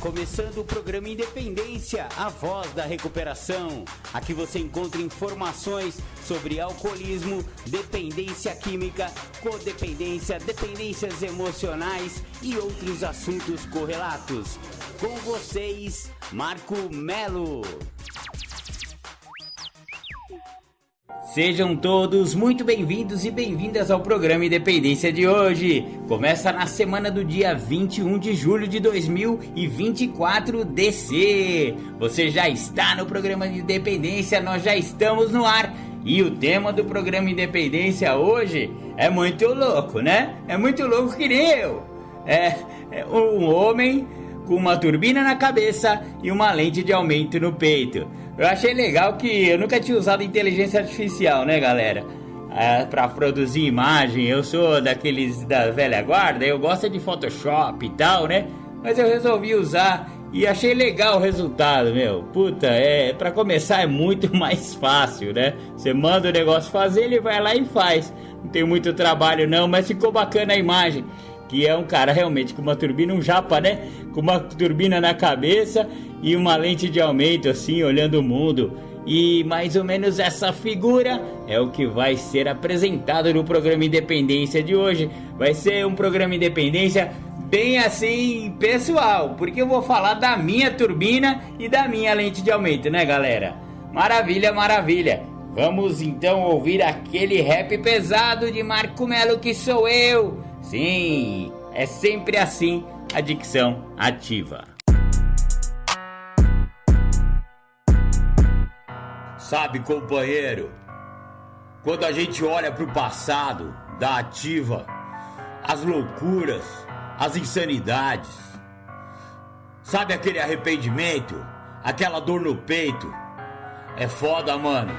começando o programa Independência, a voz da recuperação. Aqui você encontra informações sobre alcoolismo, dependência química, codependência, dependências emocionais e outros assuntos correlatos. Com vocês, Marco Melo. Sejam todos muito bem-vindos e bem-vindas ao programa Independência de hoje. Começa na semana do dia 21 de julho de 2024 DC. Você já está no programa de Independência, nós já estamos no ar. E o tema do programa Independência hoje é muito louco, né? É muito louco que nem eu. É um homem com uma turbina na cabeça e uma lente de aumento no peito. Eu achei legal que eu nunca tinha usado inteligência artificial, né, galera? Pra produzir imagem. Eu sou daqueles da velha guarda, eu gosto de Photoshop e tal, né? Mas eu resolvi usar e achei legal o resultado, meu. Puta, pra começar é muito mais fácil, né? Você manda o negócio fazer, ele vai lá e faz. Não tem muito trabalho não, mas ficou bacana a imagem. Que é um cara realmente com uma turbina, um japa, né? Com uma turbina na cabeça e uma lente de aumento, assim, olhando o mundo. E mais ou menos essa figura é o que vai ser apresentado no programa Independência de hoje. Vai ser um programa Independência bem assim, pessoal, porque eu vou falar da minha turbina e da minha lente de aumento, né, galera? Maravilha, maravilha. Vamos então ouvir aquele rap pesado de Marco Melo, que sou eu. Sim, é sempre assim, a dicção ativa. Sabe, companheiro, quando a gente olha pro passado da ativa, as loucuras, as insanidades, sabe aquele arrependimento, aquela dor no peito? É foda, mano,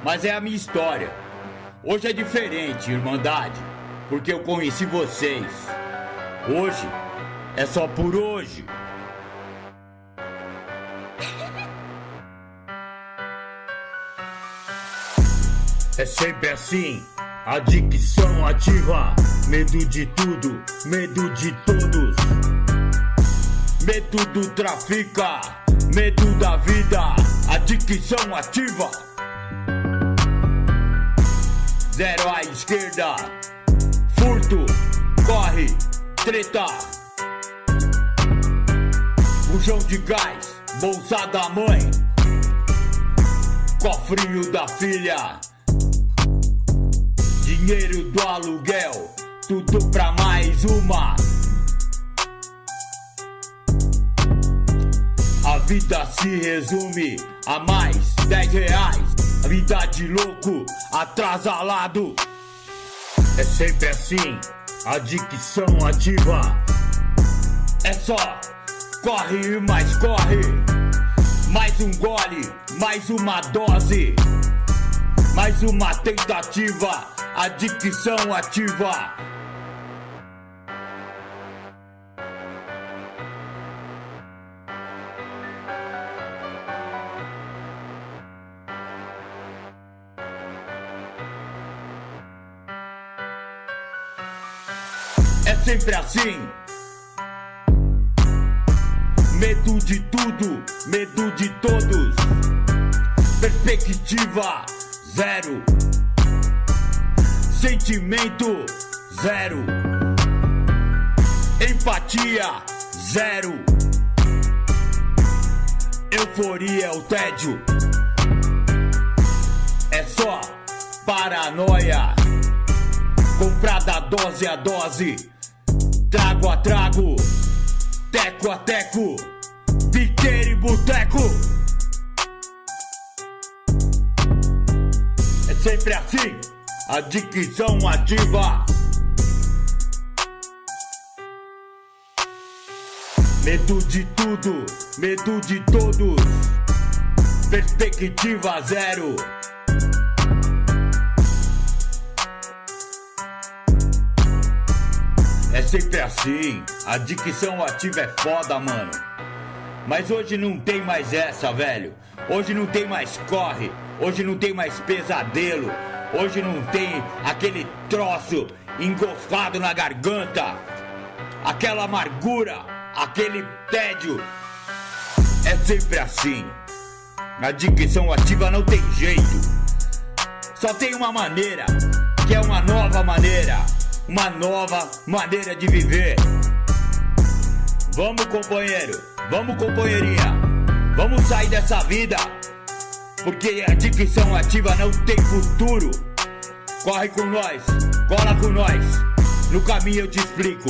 mas é a minha história. Hoje é diferente, Irmandade, porque eu conheci vocês. Hoje é só por hoje. É sempre assim, a dicção ativa. Medo de tudo, medo de todos. Medo do trafica, medo da vida. A dicção ativa. Zero à esquerda. Furto, corre, treta. Bujão de gás, bolsa da mãe. Cofrinho da filha. Dinheiro do aluguel, tudo pra mais uma. A vida se resume a mais 10 reais. A vida de louco, atrasalado. É sempre assim, a dicção ativa. É só, corre e mais corre. Mais um gole, mais uma dose. Mais uma tentativa, a dicção ativa. É sempre assim. Medo de tudo, medo de todos. Perspectiva zero. Sentimento zero. Empatia zero. Euforia é o tédio. É só paranoia. Comprada dose a dose. Trago a trago. Teco a teco. Biqueiro e boteco. É sempre assim, a dicção ativa. Medo de tudo, medo de todos. Perspectiva zero. É sempre assim, a dicção ativa é foda, mano. Mas hoje não tem mais essa, velho. Hoje não tem mais corre. Hoje não tem mais pesadelo. Hoje não tem aquele troço engolfado na garganta. Aquela amargura aquele tédio. É sempre assim. A dicção ativa não tem jeito. Só tem uma maneira, que é uma nova maneira. Uma nova maneira de viver. Vamos, companheiro. Vamos, companheirinha. Vamos sair dessa vida. Porque a dicção ativa não tem futuro. Corre com nós. Cola com nós. No caminho eu te explico.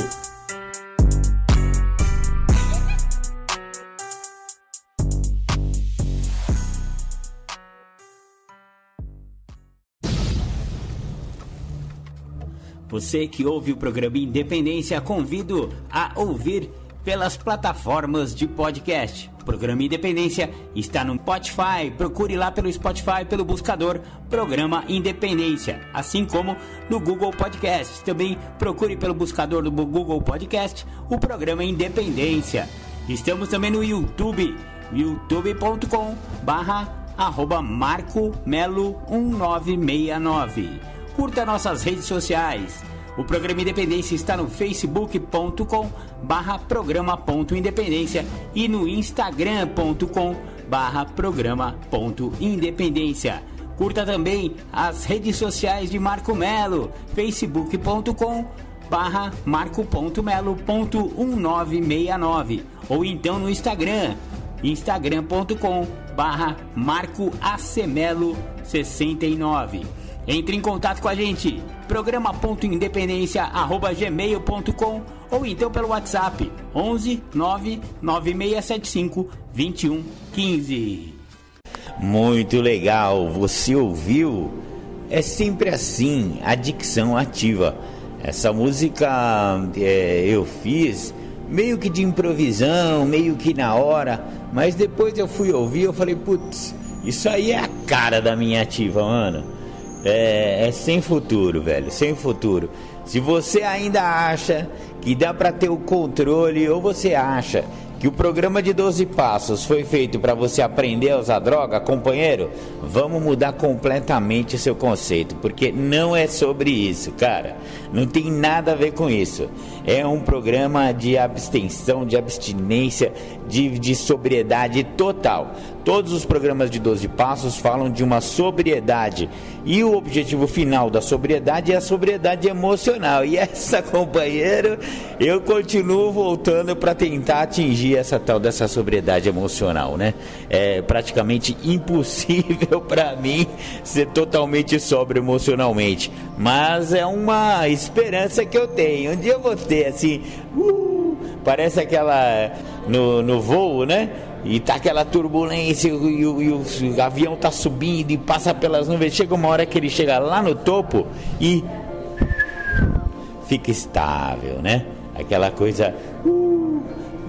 Você que ouve o programa Independência, convido a ouvir pelas plataformas de podcast. O programa Independência está no Spotify. Procure lá pelo Spotify, pelo buscador Programa Independência, assim como no Google Podcast. Também procure pelo buscador do Google Podcast o programa Independência. Estamos também no YouTube, youtube.com/marcomelo1969. Curta nossas redes sociais. O programa Independência está no facebook.com/programa.independência e no instagram.com/programa.independência. Curta também as redes sociais de Marco Melo, facebook.com/marco.melo.1969 ou então no Instagram, instagram.com/marcoacemelo69. Entre em contato com a gente, programa.independência@gmail.com ou então pelo WhatsApp 11 99675 2115. Muito legal, você ouviu? É sempre assim, a dicção ativa. Essa música eu fiz meio que de improvisão, meio que na hora, mas depois eu fui ouvir, eu falei, putz, isso aí é a cara da minha ativa, mano. É sem futuro, velho, sem futuro. Se você ainda acha que dá pra ter o controle, ou você acha que o programa de 12 passos foi feito para você aprender a usar droga, companheiro, vamos mudar completamente seu conceito, porque não é sobre isso, cara. Não tem nada a ver com isso. É um programa de abstenção, de abstinência, de sobriedade total. Todos os programas de 12 passos falam de uma sobriedade. E o objetivo final da sobriedade é a sobriedade emocional. E essa, companheiro, eu continuo voltando para tentar atingir essa tal dessa sobriedade emocional, né? É praticamente impossível para mim ser totalmente sóbrio emocionalmente. Mas é uma esperança que eu tenho. Um dia eu vou ter assim, parece aquela no voo, né? E tá aquela turbulência e o avião tá subindo e passa pelas nuvens. Chega uma hora que ele chega lá no topo e fica estável, né? Aquela coisa,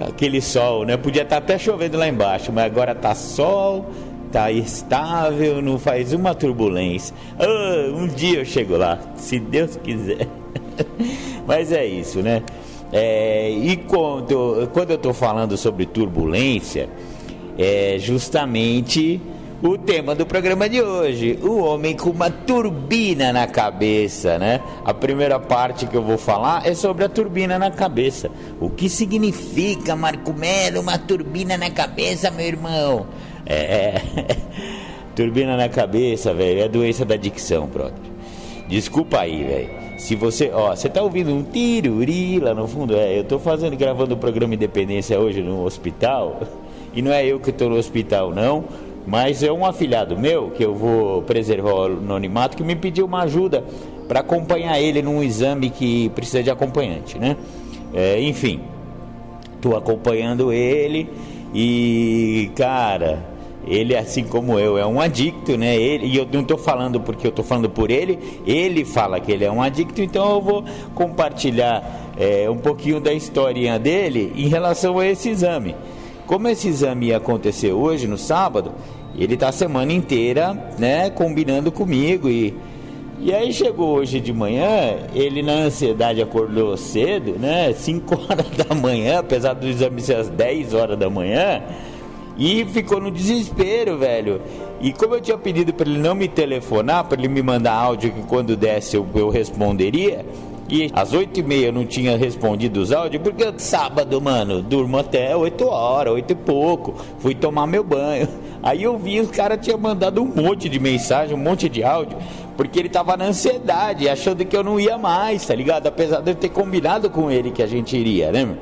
aquele sol, né? Podia estar até chovendo lá embaixo, mas agora tá sol, tá estável, não faz uma turbulência. Um dia eu chego lá, se Deus quiser. Mas é isso, né? E quando eu estou falando sobre turbulência, é justamente o tema do programa de hoje, o homem com uma turbina na cabeça, né? A primeira parte que eu vou falar é sobre a turbina na cabeça. O que significa, Marco Melo, uma turbina na cabeça, meu irmão? Turbina na cabeça, velho, é a doença da dicção, brother. Desculpa aí, velho. Se você tá ouvindo um tiruri lá no fundo, eu tô gravando o programa Independência hoje no hospital, e não é eu que tô no hospital não, mas é um afilhado meu, que eu vou preservar o anonimato, que me pediu uma ajuda para acompanhar ele num exame que precisa de acompanhante, né? Enfim, tô acompanhando ele e, cara, ele, assim como eu, é um adicto, né? E eu não estou falando porque eu estou falando por ele. Ele fala que ele é um adicto, então eu vou compartilhar um pouquinho da historinha dele em relação a esse exame. Como esse exame ia acontecer hoje, no sábado, ele está a semana inteira, né, combinando comigo. E aí chegou hoje de manhã, ele na ansiedade acordou cedo, né? 5 horas da manhã, apesar do exame ser às 10 horas da manhã. E ficou no desespero, velho. E como eu tinha pedido para ele não me telefonar, para ele me mandar áudio que quando desse eu responderia, E às 8h30 eu não tinha respondido os áudios, porque sábado, mano, durmo até 8 horas, 8 e pouco. Fui tomar meu banho. Aí eu vi, os caras tinham mandado um monte de mensagem, um monte de áudio, porque ele tava na ansiedade, achando que eu não ia mais, tá ligado? Apesar de eu ter combinado com ele que a gente iria, né, meu?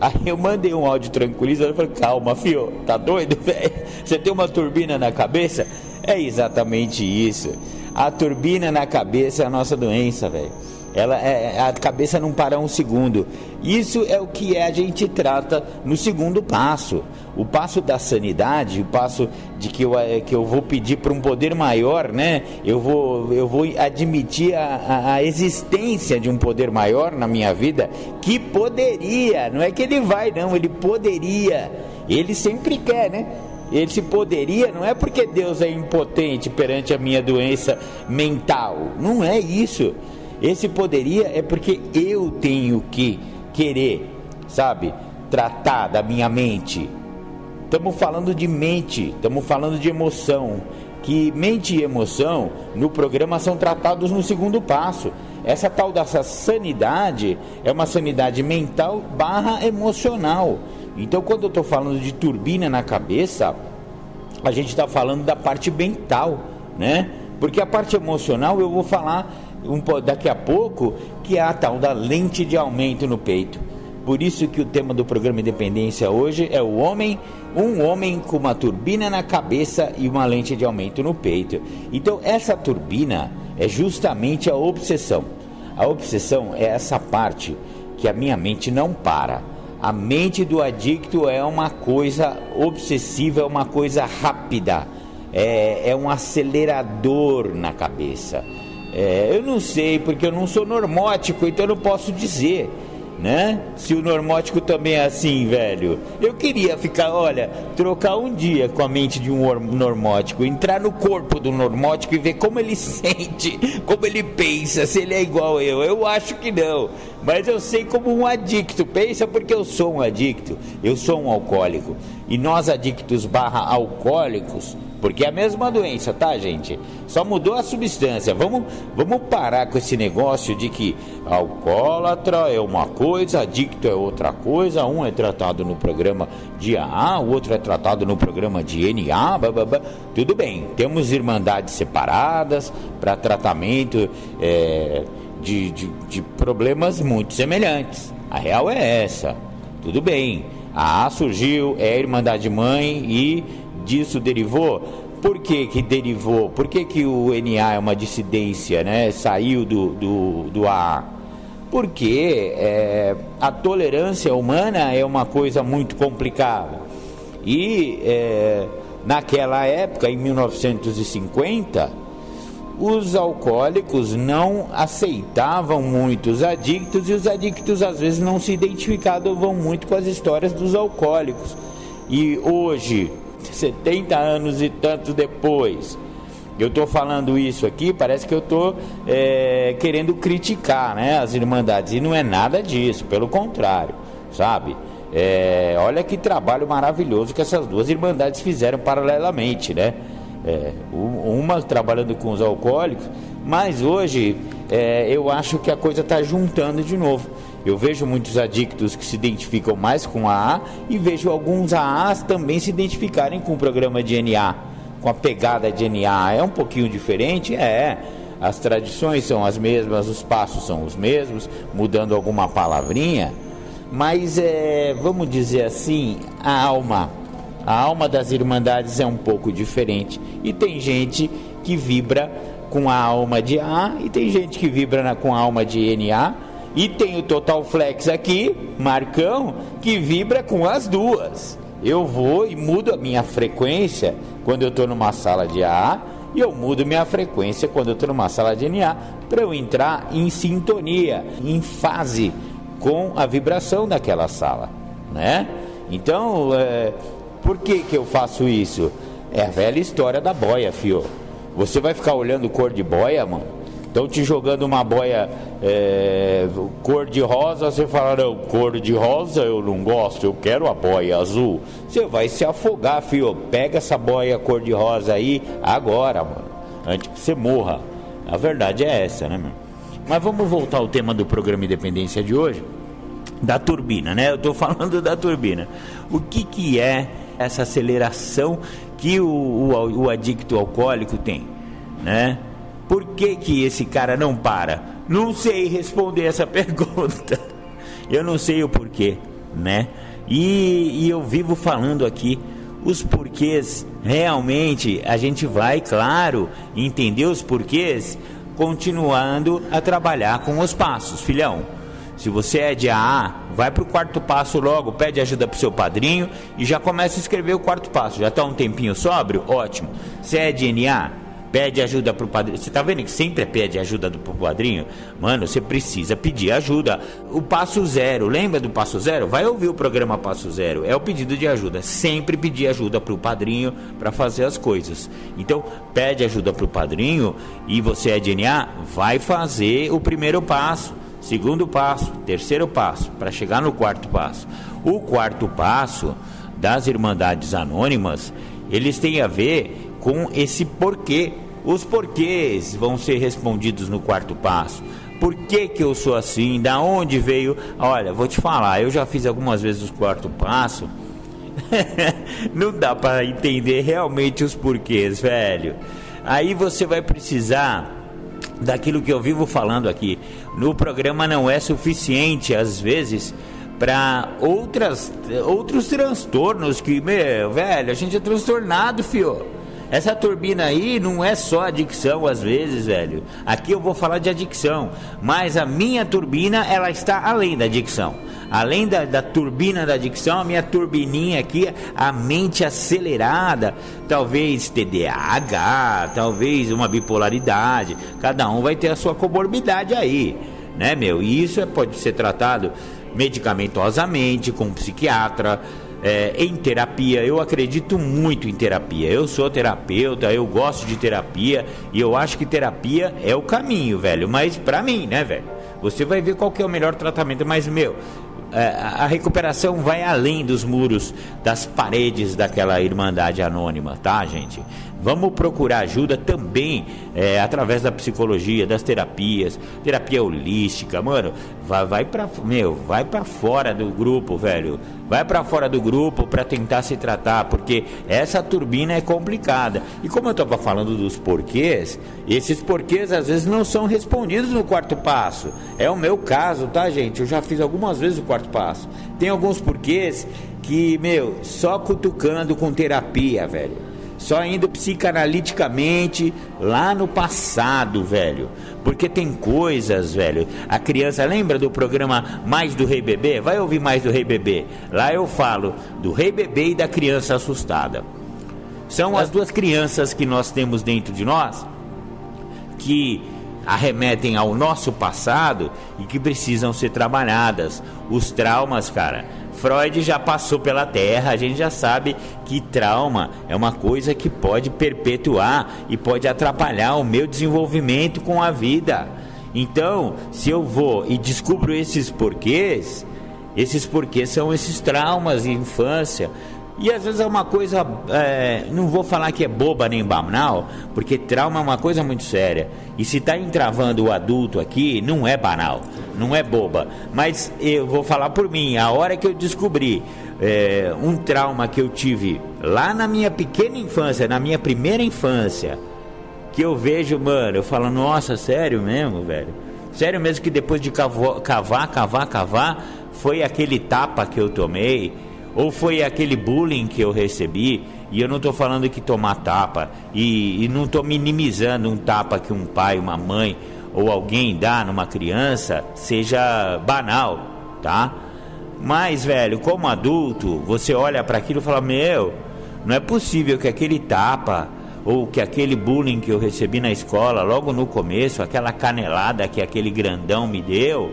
Aí eu mandei um áudio tranquilizando, eu falei, calma, fio, tá doido, velho? Você tem uma turbina na cabeça? É exatamente isso. A turbina na cabeça é a nossa doença, velho. A cabeça não para um segundo. Isso é o que a gente trata no segundo passo. O passo da sanidade, o passo de que eu vou pedir para um poder maior, né? Eu vou admitir a existência de um poder maior na minha vida, que poderia, não é que ele vai, não, ele poderia. Ele sempre quer, né? Esse poderia não é porque Deus é impotente perante a minha doença mental. Não é isso. Esse poderia é porque eu tenho que querer, sabe, tratar da minha mente. Estamos falando de mente, estamos falando de emoção. Que mente e emoção no programa são tratados no segundo passo. Essa tal dessa sanidade é uma sanidade mental / emocional. Então, quando eu estou falando de turbina na cabeça, a gente está falando da parte mental, né? Porque a parte emocional eu vou falar daqui a pouco, que é a tal da lente de aumento no peito. Por isso que o tema do programa Independência hoje é um homem com uma turbina na cabeça e uma lente de aumento no peito. Então essa turbina é justamente a obsessão. A obsessão é essa parte que a minha mente não para. A mente do adicto é uma coisa obsessiva, é uma coisa rápida, é um acelerador na cabeça. Eu não sei, porque eu não sou normótico, então eu não posso dizer, né? Se o normótico também é assim, velho. Eu queria trocar um dia com a mente de um normótico, entrar no corpo do normótico e ver como ele sente, como ele pensa, se ele é igual eu. Eu acho que não, mas eu sei como um adicto pensa, porque eu sou um adicto, eu sou um alcoólico. E nós adictos / alcoólicos, porque é a mesma doença, tá, gente? Só mudou a substância. Vamos parar com esse negócio de que alcoólatra é uma coisa, adicto é outra coisa. Um é tratado no programa de AA, o outro é tratado no programa de NA, bababá. Tudo bem, temos irmandades separadas para tratamento de problemas muito semelhantes. A real é essa. Tudo bem, a AA surgiu, é a Irmandade Mãe e disso derivou. Por que derivou? Por que o NA é uma dissidência, né? Saiu do AA? Porque a tolerância humana é uma coisa muito complicada. E naquela época, em 1950, os alcoólicos não aceitavam muito os adictos, e os adictos às vezes não se identificavam muito com as histórias dos alcoólicos. E hoje, 70 anos e tantos depois, eu estou falando isso aqui, parece que eu estou querendo criticar, né, as irmandades, e não é nada disso, pelo contrário, sabe? Olha que trabalho maravilhoso que essas duas irmandades fizeram paralelamente, né? Uma trabalhando com os alcoólicos, mas hoje eu acho que a coisa está juntando de novo. Eu vejo muitos adictos que se identificam mais com a AA e vejo alguns AAs também se identificarem com o programa de NA, com a pegada de NA. É um pouquinho diferente, as tradições são as mesmas, os passos são os mesmos, mudando alguma palavrinha, mas vamos dizer assim, a alma das irmandades é um pouco diferente. E tem gente que vibra com a alma de AA e tem gente que vibra com a alma de NA. E tem o Total Flex aqui, Marcão, que vibra com as duas. Eu vou e mudo a minha frequência quando eu estou numa sala de AA, e eu mudo minha frequência quando eu estou numa sala de NA, para eu entrar em sintonia, em fase com a vibração daquela sala, né? Então, por que eu faço isso? É a velha história da boia, fio. Você vai ficar olhando cor de boia, mano? Estão te jogando uma boia cor de rosa, você fala, não, cor de rosa eu não gosto, eu quero a boia azul. Você vai se afogar, filho. Pega essa boia cor de rosa aí agora, mano, antes que você morra. A verdade é essa, né, mano? Mas vamos voltar ao tema do programa Independência de hoje, da turbina, né? Eu tô falando da turbina. O que é essa aceleração que o adicto alcoólico tem, né? Por que esse cara não para? Não sei responder essa pergunta. Eu não sei o porquê, né? E eu vivo falando aqui os porquês. Realmente a gente vai, claro, entender os porquês continuando a trabalhar com os passos, filhão. Se você é de AA, vai pro quarto passo logo, pede ajuda pro seu padrinho e já começa a escrever o quarto passo. Já tá um tempinho sóbrio? Ótimo. Se é de NA, pede ajuda pro padrinho. Você tá vendo que sempre pede ajuda pro padrinho? Mano, você precisa pedir ajuda. O passo 0, lembra do passo 0? Vai ouvir o programa Passo 0. É o pedido de ajuda. Sempre pedir ajuda pro padrinho para fazer as coisas. Então, pede ajuda pro padrinho e você é de NA, vai fazer o primeiro passo. Segundo passo, terceiro passo, para chegar no quarto passo. O quarto passo das Irmandades Anônimas, eles têm a ver com esse porquê. Os porquês vão ser respondidos no quarto passo. Por que eu sou assim? Da onde veio? Olha, vou te falar, eu já fiz algumas vezes o quarto passo. Não dá para entender realmente os porquês, velho. Aí você vai precisar daquilo que eu vivo falando aqui. No programa não é suficiente, às vezes, para outros transtornos que, velho, a gente é transtornado, fio. Essa turbina aí não é só adicção, às vezes, velho. Aqui eu vou falar de adicção, mas a minha turbina, ela está além da adicção. Além da turbina da adicção, a minha turbininha aqui, a mente acelerada, talvez TDAH, talvez uma bipolaridade. Cada um vai ter a sua comorbidade aí, né, meu? E isso pode ser tratado medicamentosamente, com um psiquiatra, em terapia. Eu acredito muito em terapia. Eu sou terapeuta, eu gosto de terapia e eu acho que terapia é o caminho, velho. Mas pra mim, né, velho? Você vai ver qual que é o melhor tratamento, mas, a recuperação vai além dos muros, das paredes daquela Irmandade Anônima, tá, gente? Vamos procurar ajuda também através da psicologia, das terapias, terapia holística, mano. Vai pra fora do grupo, velho. Vai pra fora do grupo pra tentar se tratar, porque essa turbina é complicada. E como eu tava falando dos porquês, esses porquês às vezes não são respondidos no quarto passo. É o meu caso, tá, gente? Eu já fiz algumas vezes o quarto passo. Tem alguns porquês que, só cutucando com terapia, velho. Só indo psicanaliticamente lá no passado, velho. Porque tem coisas, velho. A criança, lembra do programa Mais do Rei Bebê? Vai ouvir Mais do Rei Bebê. Lá eu falo do Rei Bebê e da criança assustada. São as duas crianças que nós temos dentro de nós, que arremetem ao nosso passado e que precisam ser trabalhadas. Os traumas, cara, Freud já passou pela Terra, a gente já sabe que trauma é uma coisa que pode perpetuar e pode atrapalhar o meu desenvolvimento com a vida. Então, se eu vou e descubro esses porquês são esses traumas de infância. E às vezes é uma coisa, não vou falar que é boba nem banal, porque trauma é uma coisa muito séria. E se está entravando o adulto aqui, não é banal, não é boba. Mas eu vou falar por mim, a hora que eu descobri um trauma que eu tive lá na minha pequena infância, na minha primeira infância, que eu vejo, mano, eu falo, nossa, sério mesmo, velho? Sério mesmo que depois de cavar, foi aquele tapa que eu tomei? Ou foi aquele bullying que eu recebi? E eu não estou falando que tomar tapa, e não estou minimizando um tapa que um pai, uma mãe ou alguém dá numa criança seja banal, tá? Mas, velho, como adulto, você olha para aquilo e fala, não é possível que aquele tapa ou que aquele bullying que eu recebi na escola logo no começo, aquela canelada que aquele grandão me deu,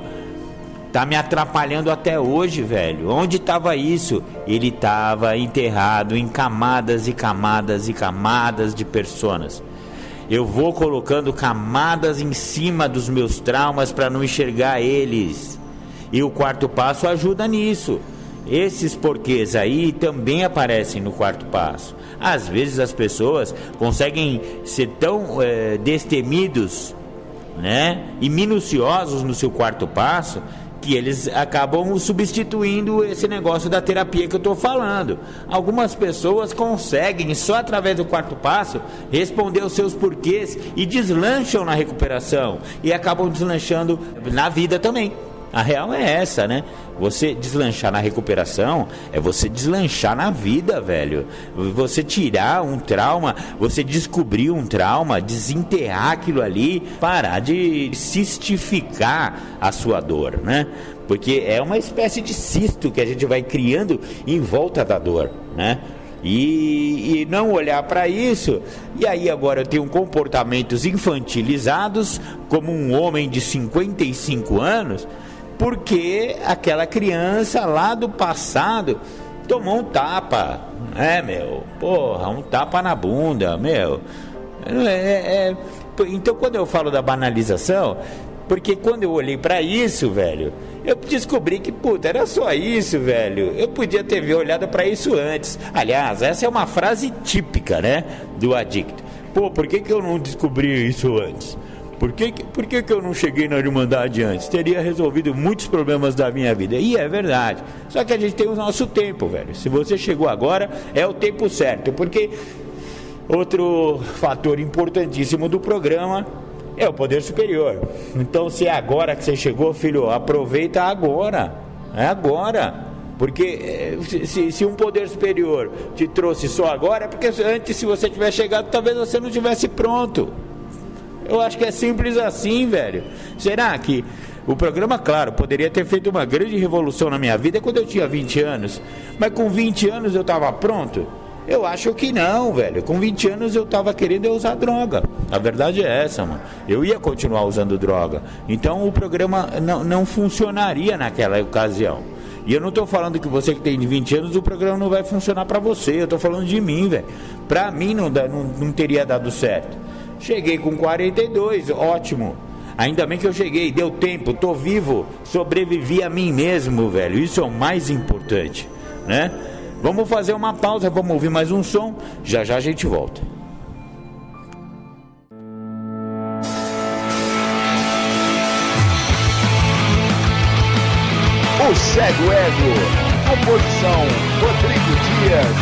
tá me atrapalhando até hoje, velho. Onde estava isso? Ele estava enterrado em camadas e camadas e camadas de personas. Eu vou colocando camadas em cima dos meus traumas para não enxergar eles. E o quarto passo ajuda nisso. Esses porquês aí também aparecem no quarto passo. Às vezes as pessoas conseguem ser tão destemidos né, e minuciosos no seu quarto passo, que eles acabam substituindo esse negócio da terapia que eu estou falando. Algumas pessoas conseguem, só através do quarto passo, responder os seus porquês e deslancham na recuperação e acabam deslanchando na vida também. A real é essa, né? Você deslanchar na recuperação é você deslanchar na vida, velho. Você tirar um trauma, você descobrir um trauma, desenterrar aquilo ali, parar de cistificar a sua dor, né? Porque é uma espécie de cisto que a gente vai criando em volta da dor, né? E não olhar para isso. E aí agora eu tenho comportamentos infantilizados como um homem de 55 anos, porque aquela criança lá do passado tomou um tapa, né, meu? Porra, um tapa na bunda, meu. Então, quando eu falo da banalização, porque quando eu olhei pra isso, velho, eu descobri que, puta, era só isso, velho. Eu podia ter olhado pra isso antes. Aliás, essa é uma frase típica, né, do adicto. Pô, por que eu não descobri isso antes? Por que eu não cheguei na Irmandade antes? Teria resolvido muitos problemas da minha vida. E é verdade. Só que a gente tem o nosso tempo, velho. Se você chegou agora, é o tempo certo. Porque outro fator importantíssimo do programa é o poder superior. Então, se é agora que você chegou, filho, aproveita agora. É agora. Porque se um poder superior te trouxe só agora, é porque antes, se você tivesse chegado, talvez você não tivesse pronto. Eu acho que é simples assim, velho. Será que o programa, claro, poderia ter feito uma grande revolução na minha vida quando eu tinha 20 anos. Mas com 20 anos eu estava pronto? Eu acho que não, velho. Com 20 anos eu estava querendo usar droga. A verdade é essa, mano. Eu ia continuar usando droga. Então o programa não funcionaria naquela ocasião. E eu não estou falando que você que tem 20 anos, o programa não vai funcionar para você. Eu estou falando de mim, velho. Para mim não teria dado certo. Cheguei com 42, ótimo. Ainda bem que eu cheguei, deu tempo, tô vivo, sobrevivi a mim mesmo, velho. Isso é o mais importante, né? Vamos fazer uma pausa, vamos ouvir mais um som. Já já a gente volta. O Cego Ego, composição Rodrigo Dias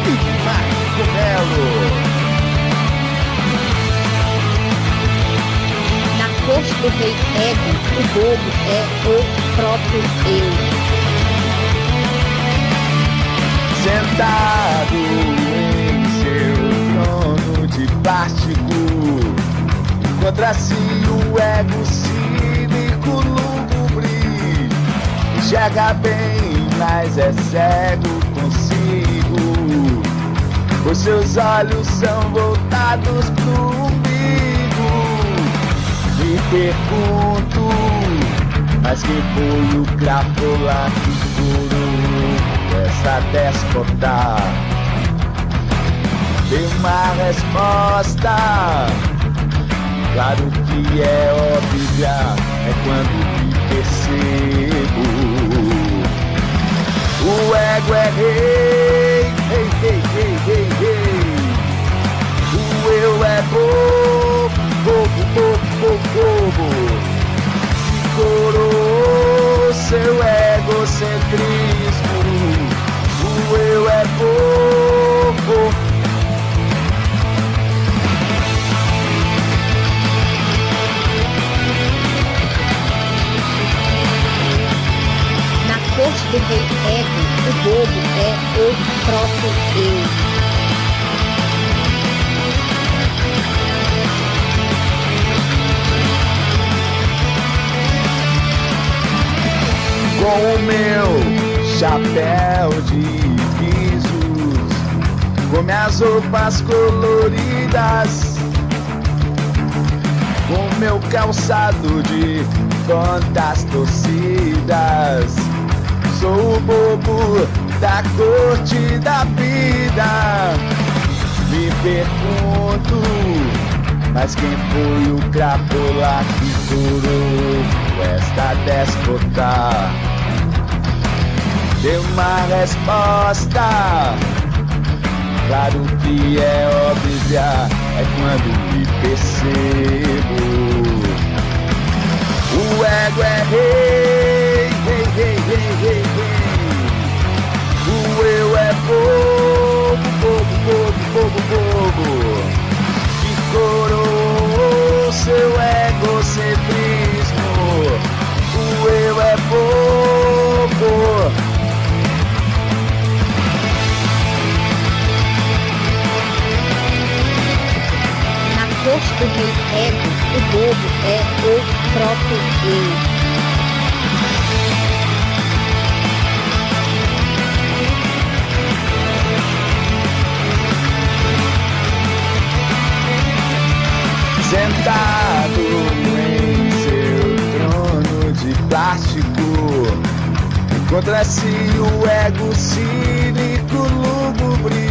e Marco Melo. Na corte do rei Ego, o bobo é o próprio eu. Sentado em seu trono de plástico, contra si o ego cínico lúgubre, enxerga bem, mas é cego consigo. Os seus olhos são voltados pro umbigo. Me pergunto, mas quem foi o crapola que curou essa déspota? Tem uma resposta, claro que é óbvia, é quando me percebo. O ego é rei, rei, rei, rei, rei, rei. O eu é bobo, bobo, bobo, bobo. E coroou seu egocentrismo. O eu é bobo. Na corte do rei Ego, o bobo é o próprio eu. Com o meu chapéu de pisos, com minhas roupas coloridas, com meu calçado de contas torcidas, sou o bobo da corte da vida. Me pergunto, mas quem foi o crapola que curou esta déspota? Deu uma resposta, claro que é óbvia, é quando me percebo. O ego é rei, rei, rei, rei, rei, rei. O eu é bobo, bobo, bobo, bobo, bobo. Que coroou seu egocentrismo. O eu é bobo. Na corte do rei ego, o bobo é o próprio eu. Sentado em seu trono de plástico, encontra-se o ego cínico lúgubre.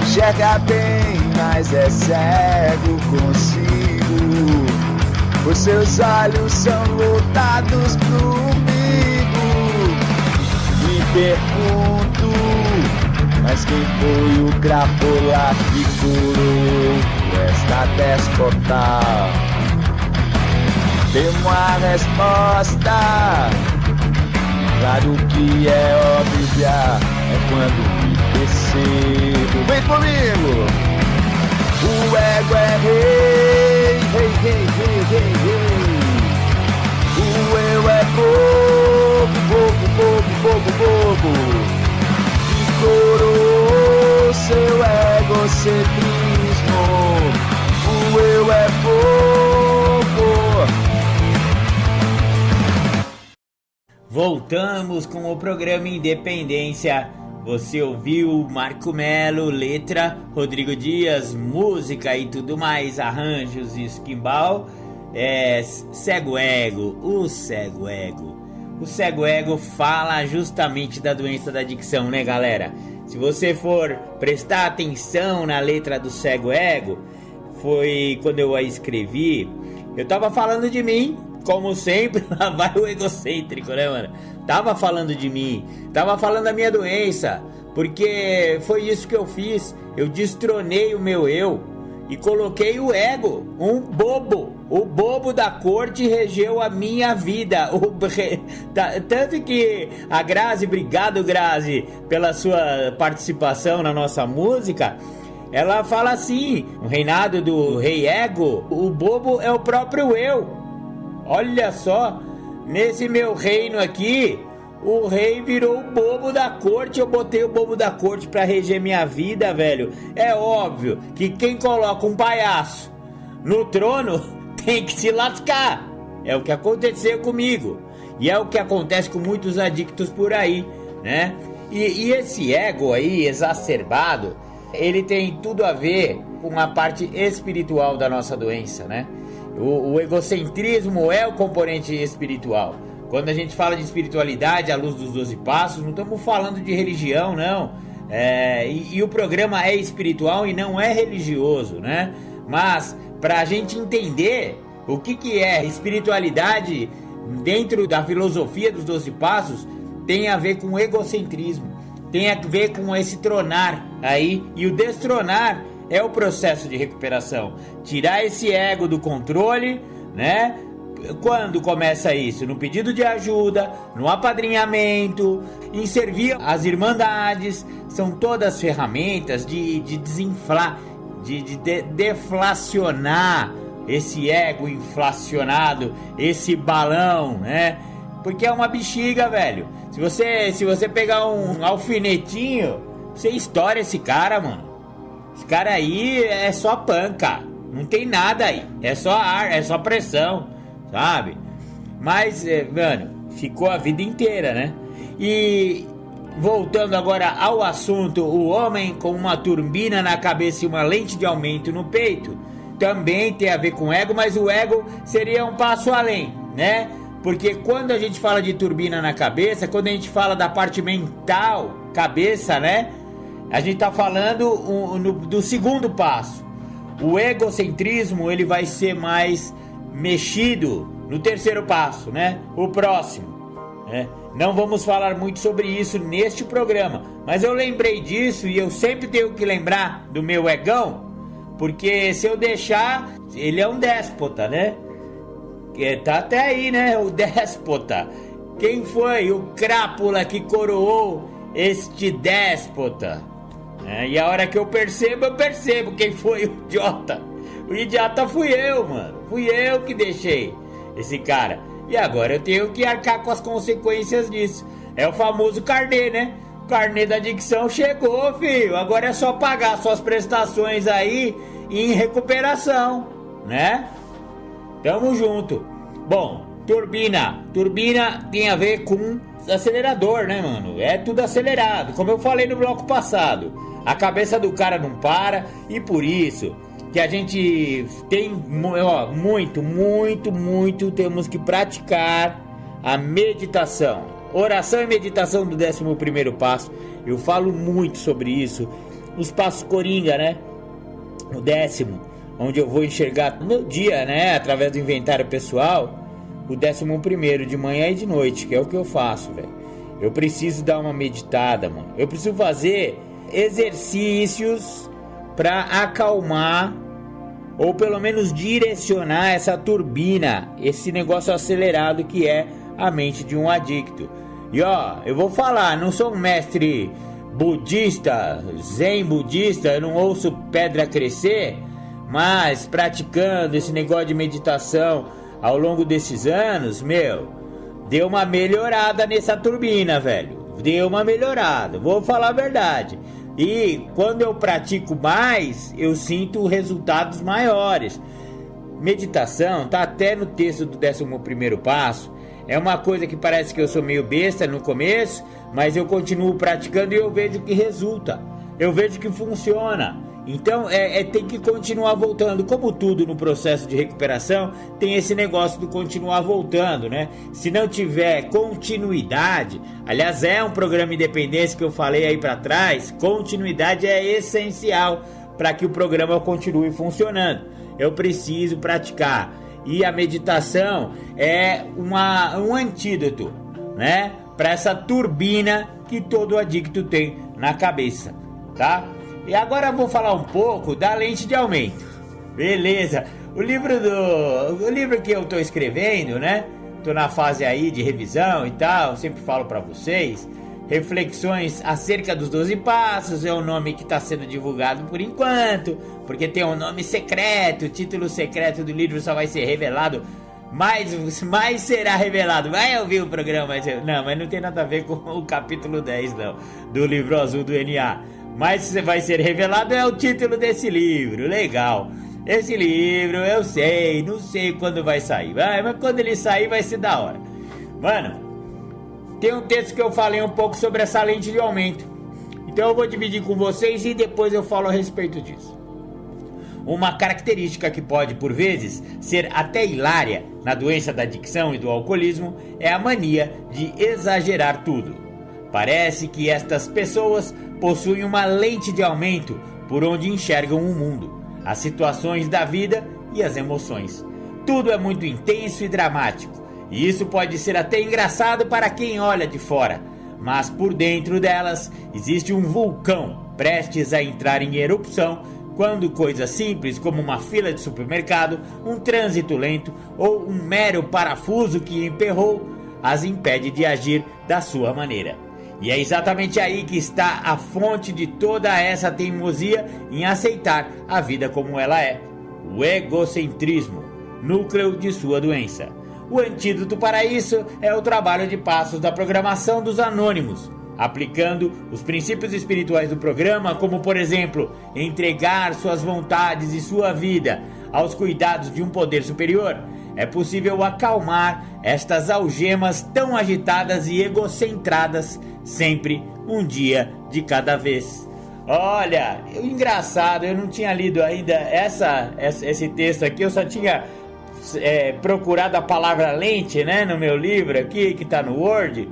Enxerga bem, mas é cego consigo, pois seus olhos são lotados pro umbigo. Me pergunto, mas quem foi o crapola que curou esta déspota? Tem uma resposta, claro que é óbvia, é quando me percebo. Vem comigo! O ego é rei, rei, rei, rei, rei, rei. O eu é bobo, bobo, bobo, bobo, bobo. Que coroou seu egocentrismo. O eu é bobo. Voltamos com o programa Independência. Você ouviu Marco Melo, letra Rodrigo Dias, música e tudo mais, arranjos e esquimbal. Cego Ego, o Cego Ego. O Cego Ego fala justamente da doença da adicção, né, galera? Se você for prestar atenção na letra do Cego Ego, foi quando eu a escrevi, eu tava falando de mim, como sempre. Lá vai o egocêntrico, né, mano? Tava falando de mim, tava falando da minha doença, porque foi isso que eu fiz. Eu destronei o meu eu e coloquei o ego, um bobo. O bobo da corte regeu a minha vida. Tanto que a Grazi, obrigado, Grazi, pela sua participação na nossa música. Ela fala assim: o reinado do rei ego, o bobo é o próprio eu. Olha só, nesse meu reino aqui, o rei virou o bobo da corte. Eu botei o bobo da corte pra reger minha vida, velho. É óbvio que quem coloca um palhaço no trono tem que se lascar. É o que aconteceu comigo. E é o que acontece com muitos adictos por aí, né? E esse ego aí, exacerbado, ele tem tudo a ver com a parte espiritual da nossa doença, né? O egocentrismo é o componente espiritual. Quando a gente fala de espiritualidade à luz dos 12 passos, não estamos falando de religião, não. E o programa é espiritual e não é religioso, né? Mas para a gente entender o que é espiritualidade dentro da filosofia dos 12 passos, tem a ver com o egocentrismo, tem a ver com esse tronar aí. E o destronar é o processo de recuperação. Tirar esse ego do controle, né? Quando começa isso? No pedido de ajuda, no apadrinhamento, em servir as irmandades. São todas ferramentas de desinflar, de deflacionar esse ego inflacionado, esse balão, né? Porque é uma bexiga, velho. Se você pegar um alfinetinho, você estoura esse cara, mano. Esse cara aí é só panca, não tem nada aí, é só ar, é só pressão, sabe? Mas, mano, ficou a vida inteira, né? E voltando agora ao assunto, o homem com uma turbina na cabeça e uma lente de aumento no peito também tem a ver com ego, mas o ego seria um passo além, né? Porque quando a gente fala de turbina na cabeça, quando a gente fala da parte mental, cabeça, né? A gente tá falando do segundo passo. O egocentrismo, ele vai ser mais mexido no terceiro passo, né? O próximo, né? Não vamos falar muito sobre isso neste programa, mas eu lembrei disso e eu sempre tenho que lembrar do meu egão, porque se eu deixar, ele é um déspota, né? que tá até aí, né? O déspota. Quem foi o crápula que coroou este déspota? E a hora que eu percebo quem foi o idiota. O idiota fui eu, mano. Fui eu que deixei esse cara. E agora eu tenho que arcar com as consequências disso. É o famoso carnê, né? O carnê da dicção chegou, filho. Agora é só pagar suas prestações aí em recuperação, né? Tamo junto. Bom, turbina. Turbina tem a ver com acelerador, né, mano? É tudo acelerado, como eu falei no bloco passado. A cabeça do cara não para, e por isso que a gente tem, ó, muito temos que praticar a meditação. Oração e meditação do 11º passo. Eu falo muito sobre isso. Os passos coringa, né? O 10º, onde eu vou enxergar no meu dia, né? Através do inventário pessoal. O 11º, de manhã e de noite, que é o que eu faço, velho. Eu preciso dar uma meditada, mano. Eu preciso fazer exercícios para acalmar, ou pelo menos direcionar essa turbina, esse negócio acelerado que é a mente de um adicto. E ó, eu vou falar, não sou um mestre budista, zen budista, eu não ouço pedra crescer, mas praticando esse negócio de meditação ao longo desses anos, deu uma melhorada nessa turbina, velho. Deu uma melhorada, vou falar a verdade. E quando eu pratico mais, eu sinto resultados maiores. Meditação, tá até no texto do 11º passo. É uma coisa que parece que eu sou meio besta no começo, mas eu continuo praticando e eu vejo que resulta. Eu vejo que funciona. Então tem que continuar voltando. Como tudo no processo de recuperação, tem esse negócio do continuar voltando, né? Se não tiver continuidade, aliás, é um programa independência que eu falei aí pra trás, continuidade é essencial para que o programa continue funcionando. Eu preciso praticar. E a meditação é um antídoto, né? Para essa turbina que todo adicto tem na cabeça, tá? E agora eu vou falar um pouco da lente de aumento. Beleza. O livro que eu tô escrevendo, né? Tô na fase aí de revisão e tal, sempre falo para vocês. Reflexões acerca dos 12 passos, é o nome que está sendo divulgado por enquanto, porque tem um nome secreto, o título secreto do livro só vai ser revelado, mais será revelado. Vai ouvir o programa, mas não tem nada a ver com o capítulo 10 não, do livro azul do NA. Mas vai ser revelado é o título desse livro, legal. Esse livro eu não sei quando vai sair, mas quando ele sair vai ser da hora. Mano, tem um texto que eu falei um pouco sobre essa lente de aumento. Então eu vou dividir com vocês e depois eu falo a respeito disso. Uma característica que pode, por vezes, ser até hilária na doença da adicção e do alcoolismo é a mania de exagerar tudo. Parece que estas pessoas possuem uma lente de aumento por onde enxergam o mundo, as situações da vida e as emoções. Tudo é muito intenso e dramático. E isso pode ser até engraçado para quem olha de fora, mas por dentro delas existe um vulcão prestes a entrar em erupção quando coisas simples como uma fila de supermercado, um trânsito lento ou um mero parafuso que emperrou as impede de agir da sua maneira. E é exatamente aí que está a fonte de toda essa teimosia em aceitar a vida como ela é: o egocentrismo, núcleo de sua doença. O antídoto para isso é o trabalho de passos da programação dos anônimos, aplicando os princípios espirituais do programa, como por exemplo, entregar suas vontades e sua vida aos cuidados de um poder superior. É possível acalmar estas algemas tão agitadas e egocentradas, sempre um dia de cada vez. Olha, engraçado, eu não tinha lido ainda esse texto aqui, eu só tinha procurado a palavra lente, né, no meu livro aqui, que tá no Word,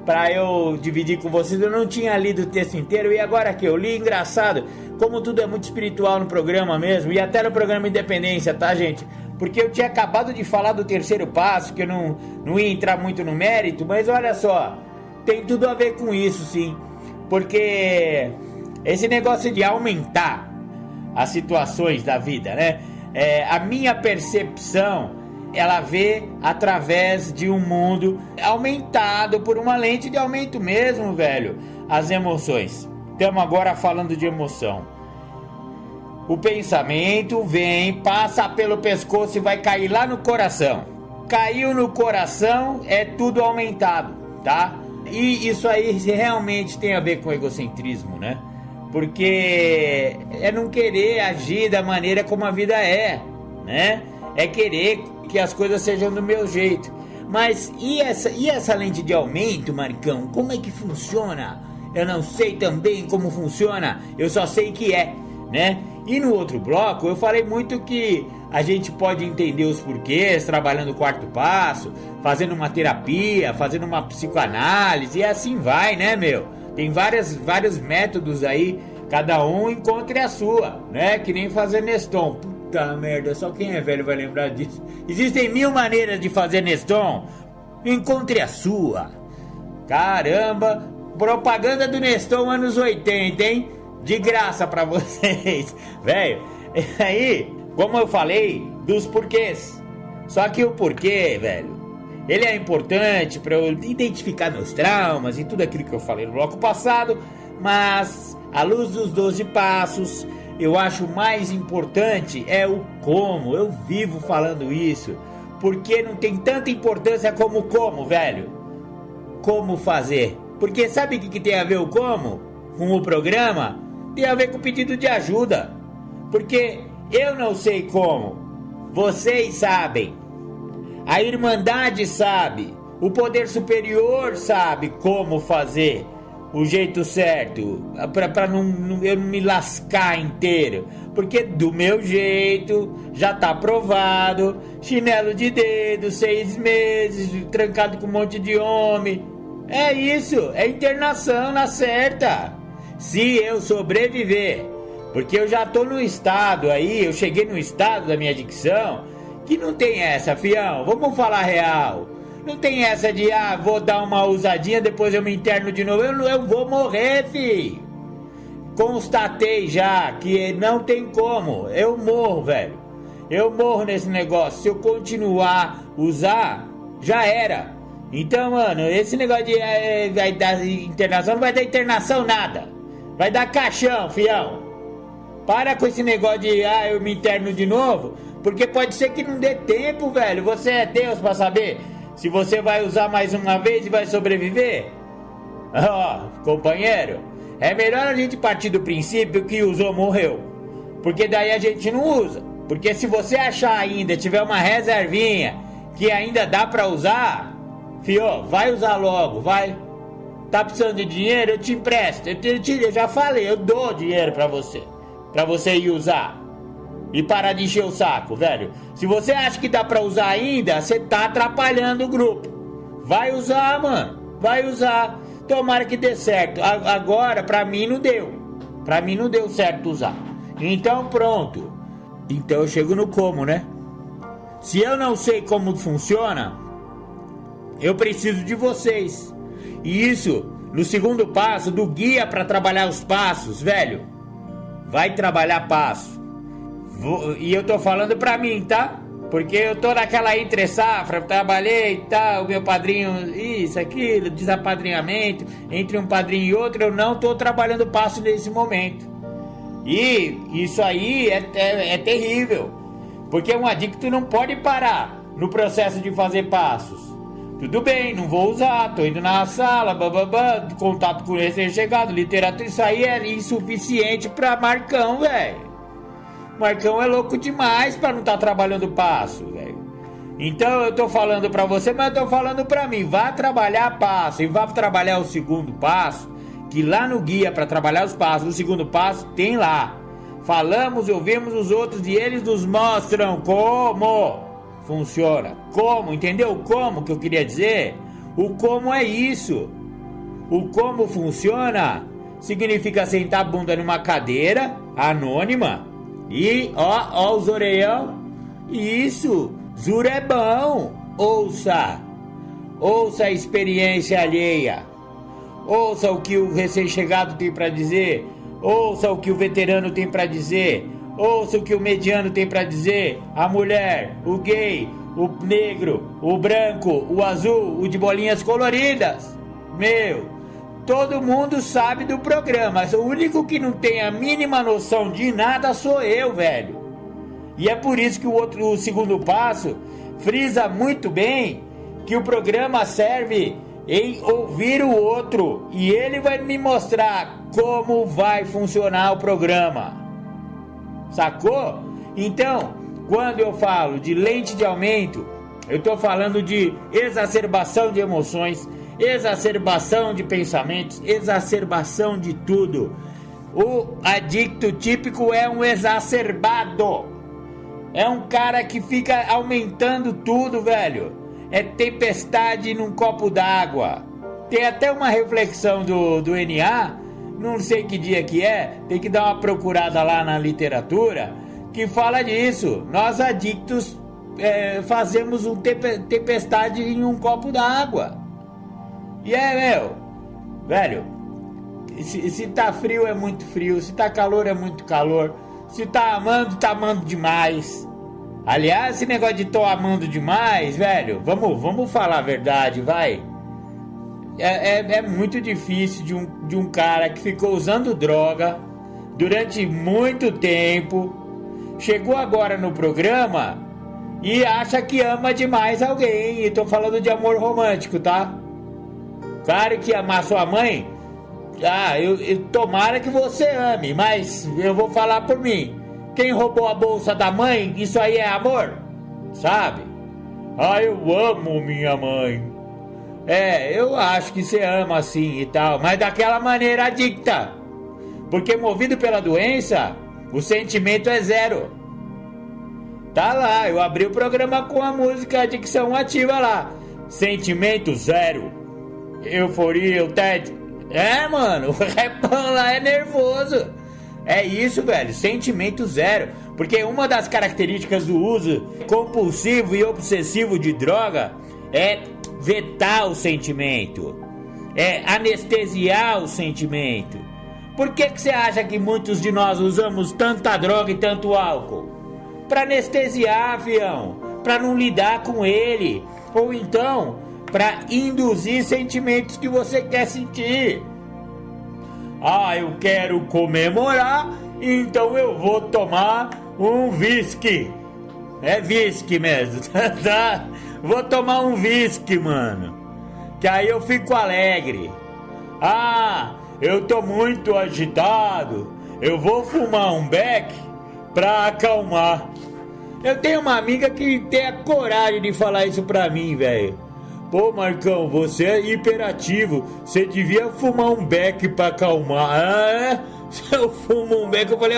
para eu dividir com vocês. Eu não tinha lido o texto inteiro e agora que eu li, engraçado, como tudo é muito espiritual no programa mesmo, e até no programa Independência, tá, gente? Porque eu tinha acabado de falar do terceiro passo, que eu não ia entrar muito no mérito, mas olha só, tem tudo a ver com isso, sim. Porque esse negócio de aumentar as situações da vida, né? A minha percepção ela vê através de um mundo aumentado por uma lente de aumento mesmo, velho. As emoções. Estamos agora falando de emoção. O pensamento vem, passa pelo pescoço e vai cair lá no coração. Caiu no coração, é tudo aumentado, tá? E isso aí realmente tem a ver com egocentrismo, né? Porque é não querer agir da maneira como a vida é, né? É querer que as coisas sejam do meu jeito. Mas e essa lente de aumento, Marcão? Como é que funciona? Eu não sei também como funciona, eu só sei que é, né? E no outro bloco eu falei muito que a gente pode entender os porquês trabalhando o quarto passo, fazendo uma terapia, fazendo uma psicoanálise e assim vai, né, meu? Tem vários métodos aí, cada um encontre a sua, né? Que nem fazer Neston. Puta merda, só quem é velho vai lembrar disso. Existem 1000 maneiras de fazer Neston. Encontre a sua. Caramba, propaganda do Neston anos 80, hein? De graça pra vocês. Velho, aí, como eu falei, dos porquês. Só que o porquê, velho, ele é importante para eu identificar meus traumas e tudo aquilo que eu falei no bloco passado, mas à luz dos 12 passos, eu acho mais importante é o como. Eu vivo falando isso, porque não tem tanta importância como como, velho. Como fazer? Porque sabe o que tem a ver o como com o programa? Tem a ver com o pedido de ajuda. Porque eu não sei como, vocês sabem. A Irmandade sabe, o poder superior sabe como fazer o jeito certo, pra eu não me lascar inteiro. Porque do meu jeito, já tá provado, chinelo de dedo, 6 meses, trancado com um monte de homem. É isso, é internação na certa. Se eu sobreviver, porque eu já tô no estado aí, eu cheguei no estado da minha adicção, que não tem essa, fião, vamos falar real. Não tem essa de, vou dar uma usadinha, depois eu me interno de novo. Eu vou morrer, fi. Constatei já que não tem como. Eu morro, velho. Eu morro nesse negócio. Se eu continuar a usar, já era. Então, mano, esse negócio de vai dar internação, não vai dar internação nada. Vai dar caixão, fião. Para com esse negócio de, eu me interno de novo. Porque pode ser que não dê tempo, velho. Você é Deus pra saber se você vai usar mais uma vez e vai sobreviver. Companheiro, é melhor a gente partir do princípio que usou, morreu. Porque daí a gente não usa. Porque se você achar ainda, tiver uma reservinha que ainda dá pra usar, fio, vai usar logo, vai. Tá precisando de dinheiro? Eu te empresto. Eu já falei, eu dou dinheiro pra você ir usar. E parar de encher o saco, velho. Se você acha que dá pra usar ainda, você tá atrapalhando o grupo. Vai usar, mano. Vai usar. Tomara que dê certo. Agora, pra mim não deu. Pra mim não deu certo usar. Então pronto. Então eu chego no como, né? Se eu não sei como funciona, eu preciso de vocês. E isso, no segundo passo, do guia pra trabalhar os passos, velho. Vai trabalhar passo. E eu tô falando pra mim, tá? Porque eu tô naquela entre safra, trabalhei e tal, o meu padrinho, isso, aquilo, desapadrinhamento, entre um padrinho e outro, eu não tô trabalhando passo nesse momento. E isso aí é terrível, porque um adicto não pode parar no processo de fazer passos. Tudo bem, não vou usar, tô indo na sala, contato com o recém-chegado, literatura, isso aí é insuficiente pra Marcão, velho. Marcão é louco demais pra não estar trabalhando passo, velho. Então eu tô falando pra você, mas eu tô falando pra mim. Vá trabalhar passo e vá trabalhar o segundo passo, que lá no guia pra trabalhar os passos, o segundo passo tem lá. Falamos, ouvimos os outros e eles nos mostram como funciona. Como, entendeu? O como que eu queria dizer? O como é isso. O como funciona significa sentar a bunda numa cadeira anônima. E, ó os orelhão. Isso, Zuro é bom. Ouça a experiência alheia. Ouça o que o recém-chegado tem pra dizer. Ouça o que o veterano tem pra dizer. Ouça o que o mediano tem pra dizer. A mulher, o gay, o negro, o branco, o azul, o de bolinhas coloridas. Meu, todo mundo sabe do programa. O único que não tem a mínima noção de nada sou eu, velho. E é por isso que o segundo passo frisa muito bem que o programa serve em ouvir o outro. E ele vai me mostrar como vai funcionar o programa. Sacou? Então, quando eu falo de lente de aumento, eu estou falando de exacerbação de emoções, exacerbação de pensamentos, exacerbação de tudo. O adicto típico é um exacerbado. É um cara que fica aumentando tudo, velho. É tempestade num copo d'água. Tem até uma reflexão do NA, não sei que dia que é, tem que dar uma procurada lá na literatura, que fala disso. Nós adictos fazemos uma tempestade em um copo d'água. E velho, se tá frio é muito frio, se tá calor é muito calor, se tá amando demais. Aliás, esse negócio de tô amando demais, velho, vamos falar a verdade, vai. É muito difícil de um cara que ficou usando droga durante muito tempo, chegou agora no programa e acha que ama demais alguém. E tô falando de amor romântico, tá? Claro que amar sua mãe, eu tomara que você ame, mas eu vou falar por mim. Quem roubou a bolsa da mãe, isso aí é amor? Sabe? Eu amo minha mãe. Eu acho que você ama assim e tal, mas daquela maneira adicta. Porque movido pela doença, o sentimento é zero. Tá lá, eu abri o programa com a música Adicção Ativa lá. Sentimento zero. Euforia, o tédio. Mano, o repão lá é nervoso. É isso, velho, sentimento zero. Porque uma das características do uso compulsivo e obsessivo de droga é vetar o sentimento, é anestesiar o sentimento. Por que você acha que muitos de nós usamos tanta droga e tanto álcool? Pra anestesiar, fião, pra não lidar com ele, ou então pra induzir sentimentos que você quer sentir. Eu quero comemorar, então eu vou tomar um whisky. É whisky mesmo, tá? Vou tomar um whisky, mano, que aí eu fico alegre. Eu tô muito agitado, eu vou fumar um beck pra acalmar. Eu tenho uma amiga que tem a coragem de falar isso pra mim, velho. Pô, Marcão, você é hiperativo, você devia fumar um beck pra acalmar. Se eu fumo um beck, eu falei,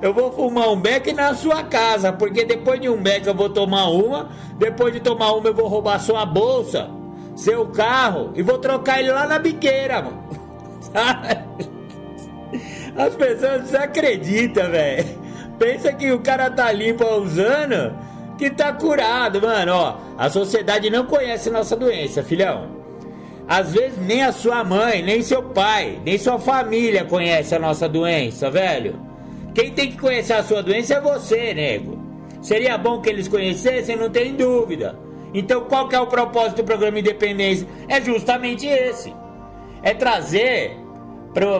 eu vou fumar um beck na sua casa, porque depois de um beck eu vou tomar uma, depois de tomar uma eu vou roubar sua bolsa, seu carro, e vou trocar ele lá na biqueira, mano. As pessoas desacreditam, velho. Pensa que o cara tá limpo usando, que tá curado, mano. A sociedade não conhece nossa doença, filhão. Às vezes nem a sua mãe, nem seu pai, nem sua família conhece a nossa doença, velho. Quem tem que conhecer a sua doença é você, nego. Seria bom que eles conhecessem, não tem dúvida. Então qual que é o propósito do programa Independência? É justamente esse. É trazer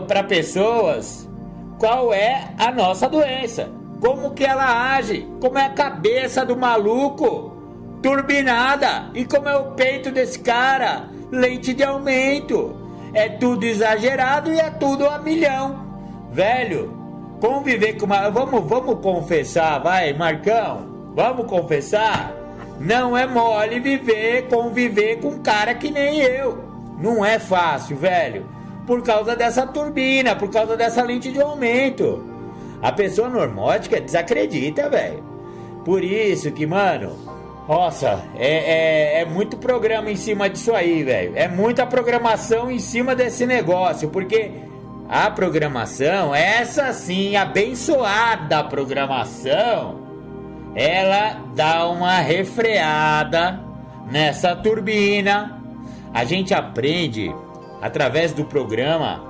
para pessoas qual é a nossa doença, como que ela age, como é a cabeça do maluco turbinada e como é o peito desse cara, lente de aumento. É tudo exagerado e é tudo a milhão, velho. Conviver com uma... Vamos confessar, vai, Marcão, vamos confessar. Não é mole conviver com um cara que nem eu. Não é fácil, velho, por causa dessa turbina, por causa dessa lente de aumento. A pessoa normótica desacredita, velho. Por isso que, mano, nossa, é muito programa em cima disso aí, velho. É muita programação em cima desse negócio, porque a programação, essa sim, abençoada programação, ela dá uma refreada nessa turbina. A gente aprende através do programa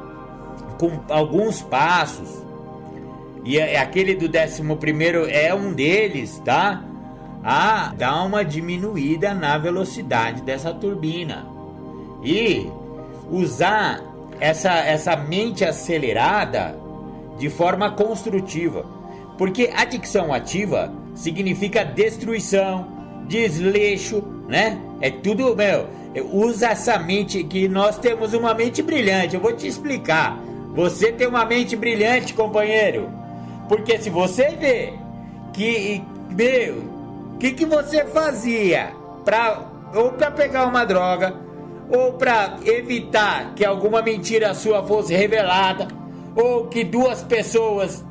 com alguns passos, e aquele do 11º é um deles, tá? a dar uma diminuída na velocidade dessa turbina e usar essa mente acelerada de forma construtiva, porque adicção ativa significa destruição, desleixo, né? É tudo, usa essa mente, que nós temos uma mente brilhante. Eu vou te explicar. Você tem uma mente brilhante, companheiro, porque se você vê que, o que você fazia ou para pegar uma droga, ou para evitar que alguma mentira sua fosse revelada, ou que duas pessoas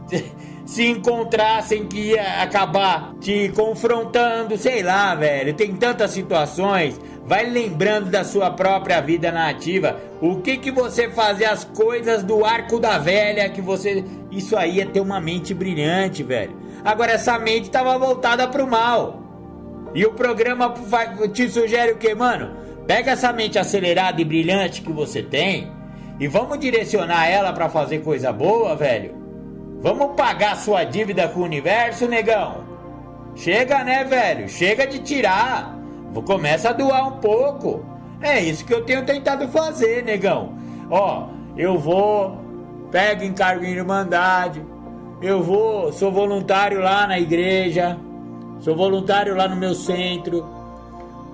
se encontrassem que ia acabar te confrontando, sei lá, velho, tem tantas situações. Vai lembrando da sua própria vida na ativa, o que você fazia, as coisas do arco da velha, que você, isso aí é ter uma mente brilhante, velho. Agora essa mente estava voltada pro mal, e o programa te sugere o que, mano? Pega essa mente acelerada e brilhante que você tem e vamos direcionar ela para fazer coisa boa, velho. Vamos pagar sua dívida com o universo, negão. Chega, né, velho? Chega de tirar. Começa a doar um pouco. É isso que eu tenho tentado fazer, negão. Ó, eu vou, pego encargo em Irmandade. Sou voluntário lá na igreja. Sou voluntário lá no meu centro.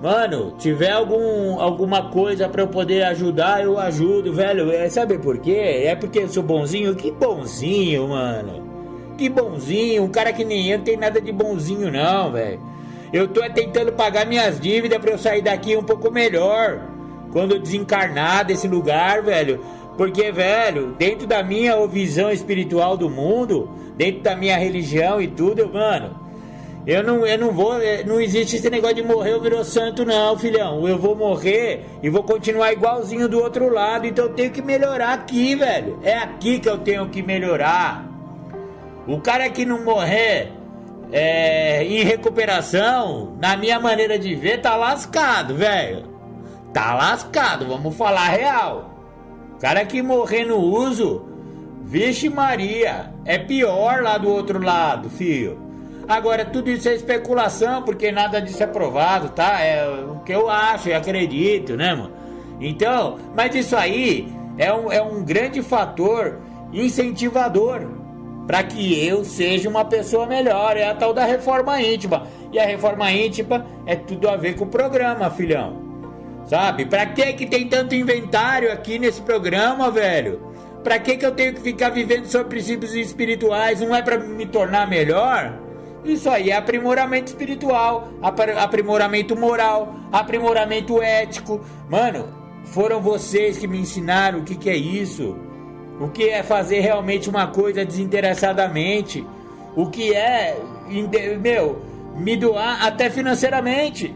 Mano, tiver alguma coisa pra eu poder ajudar, eu ajudo, velho. Sabe por quê? É porque eu sou bonzinho? Que bonzinho, mano. Que bonzinho. Um cara que nem eu não tem nada de bonzinho não, velho. Eu tô tentando pagar minhas dívidas pra eu sair daqui um pouco melhor quando eu desencarnar desse lugar, velho. Porque, velho, dentro da minha visão espiritual do mundo, dentro da minha religião e tudo, mano, eu não vou, não existe esse negócio de morrer ou virou santo não, filhão. Eu vou morrer e vou continuar igualzinho do outro lado, então eu tenho que melhorar aqui, velho. É aqui que eu tenho que melhorar. O cara que não morrer em recuperação, na minha maneira de ver, tá lascado, velho. Tá lascado, vamos falar a real. O cara que morrer no uso, vixe Maria, é pior lá do outro lado, filho. Agora, tudo isso é especulação, porque nada disso é provado, tá? É o que eu acho e acredito, né, mano? Então, mas isso aí é um grande fator incentivador para que eu seja uma pessoa melhor. É a tal da reforma íntima. E a reforma íntima é tudo a ver com o programa, filhão. Sabe? Pra que tem tanto inventário aqui nesse programa, velho? Pra que eu tenho que ficar vivendo sobre princípios espirituais? Não é pra me tornar melhor? Isso aí é aprimoramento espiritual, aprimoramento moral, aprimoramento ético. Mano, foram vocês que me ensinaram o que é isso. O que é fazer realmente uma coisa desinteressadamente. O que é, me doar até financeiramente.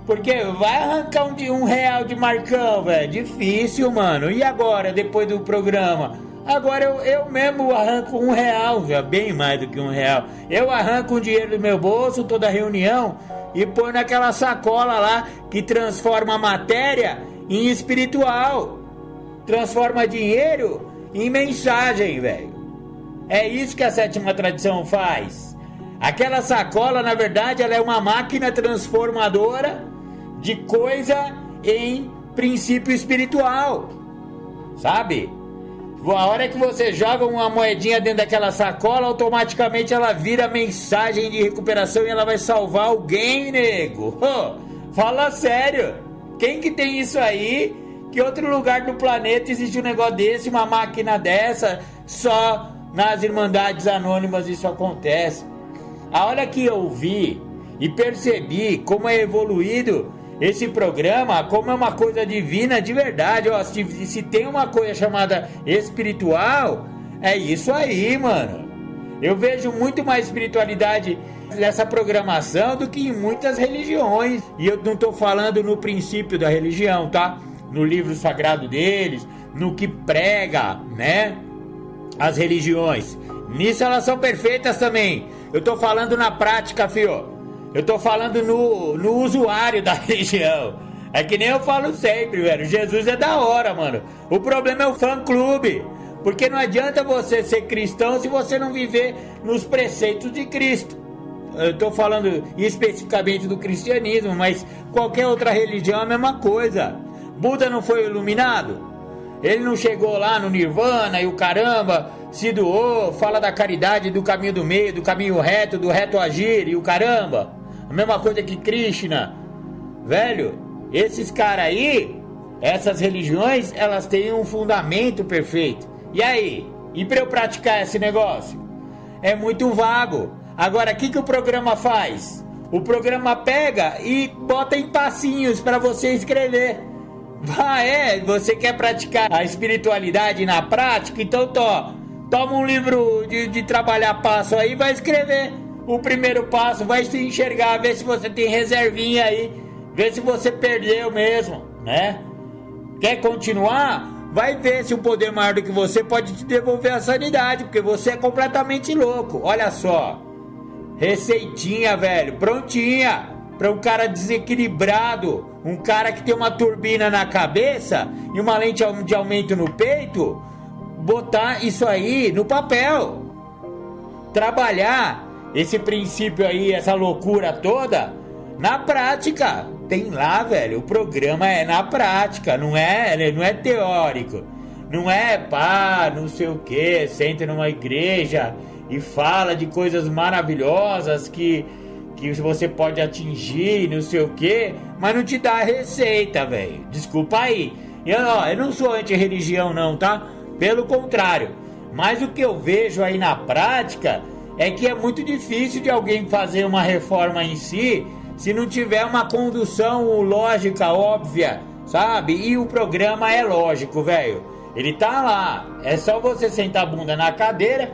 Porque vai arrancar um real de Marcão, velho. Difícil, mano. E agora, depois do programa? Agora eu mesmo arranco R$1, velho. Bem mais do que R$1. Eu arranco o dinheiro do meu bolso, toda reunião, e põe naquela sacola lá que transforma a matéria em espiritual. Transforma dinheiro em mensagem, velho. É isso que a sétima tradição faz. Aquela sacola, na verdade, ela é uma máquina transformadora de coisa em princípio espiritual, sabe? A hora que você joga uma moedinha dentro daquela sacola, automaticamente ela vira mensagem de recuperação e ela vai salvar alguém, nego. Fala sério. Quem que tem isso aí? Que outro lugar do planeta existe um negócio desse, uma máquina dessa? Só nas Irmandades Anônimas isso acontece. A hora que eu vi e percebi como é evoluído esse programa, como é uma coisa divina de verdade, ó, se tem uma coisa chamada espiritual, é isso aí, mano. Eu vejo muito mais espiritualidade nessa programação do que em muitas religiões. E eu não tô falando no princípio da religião, tá? No livro sagrado deles, no que prega, né? As religiões. Nisso elas são perfeitas também. Eu tô falando na prática, fio. Eu tô falando no usuário da religião. É que nem eu falo sempre, velho. Jesus é da hora, mano. O problema é o fã-clube. Porque não adianta você ser cristão se você não viver nos preceitos de Cristo. Eu tô falando especificamente do cristianismo, mas qualquer outra religião é a mesma coisa. Buda não foi iluminado? Ele não chegou lá no Nirvana e o caramba, se doou, fala da caridade, do caminho do meio, do caminho reto, do reto agir e o caramba. A mesma coisa que Krishna. Velho, esses caras aí, essas religiões, elas têm um fundamento perfeito. E aí? E para eu praticar esse negócio? É muito vago. Agora, o que o programa faz? O programa pega e bota em passinhos para você escrever. Você quer praticar a espiritualidade na prática? Então toma um livro de trabalhar passo aí, vai escrever o primeiro passo, vai se enxergar, ver se você tem reservinha aí, ver se você perdeu mesmo, né? Quer continuar? Vai ver se o poder maior do que você pode te devolver a sanidade, porque você é completamente louco. Olha só, receitinha, velho, prontinha para um cara desequilibrado, um cara que tem uma turbina na cabeça e uma lente de aumento no peito, botar isso aí no papel, trabalhar esse princípio aí, essa loucura toda na prática. Tem lá, velho, o programa é na prática, não é teórico, não é não sei o que, senta numa igreja e fala de coisas maravilhosas que você pode atingir, não sei o que, mas não te dá a receita, velho. Desculpa aí. Eu não sou anti-religião não, tá? Pelo contrário. Mas o que eu vejo aí na prática é que é muito difícil de alguém fazer uma reforma em si se não tiver uma condução lógica, óbvia, sabe? E o programa é lógico, velho. Ele tá lá. É só você sentar a bunda na cadeira,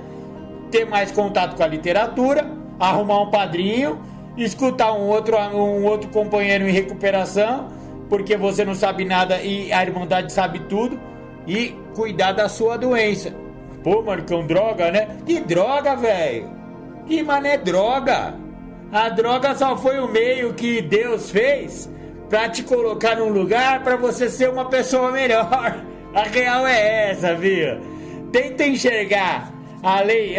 ter mais contato com a literatura, arrumar um padrinho, escutar um outro companheiro em recuperação, porque você não sabe nada e a Irmandade sabe tudo, e cuidar da sua doença. Pô, Marcão, droga, né? Que droga, velho? Que mané droga? A droga só foi o meio que Deus fez pra te colocar num lugar pra você ser uma pessoa melhor. A real é essa, viu? Tenta enxergar a lei.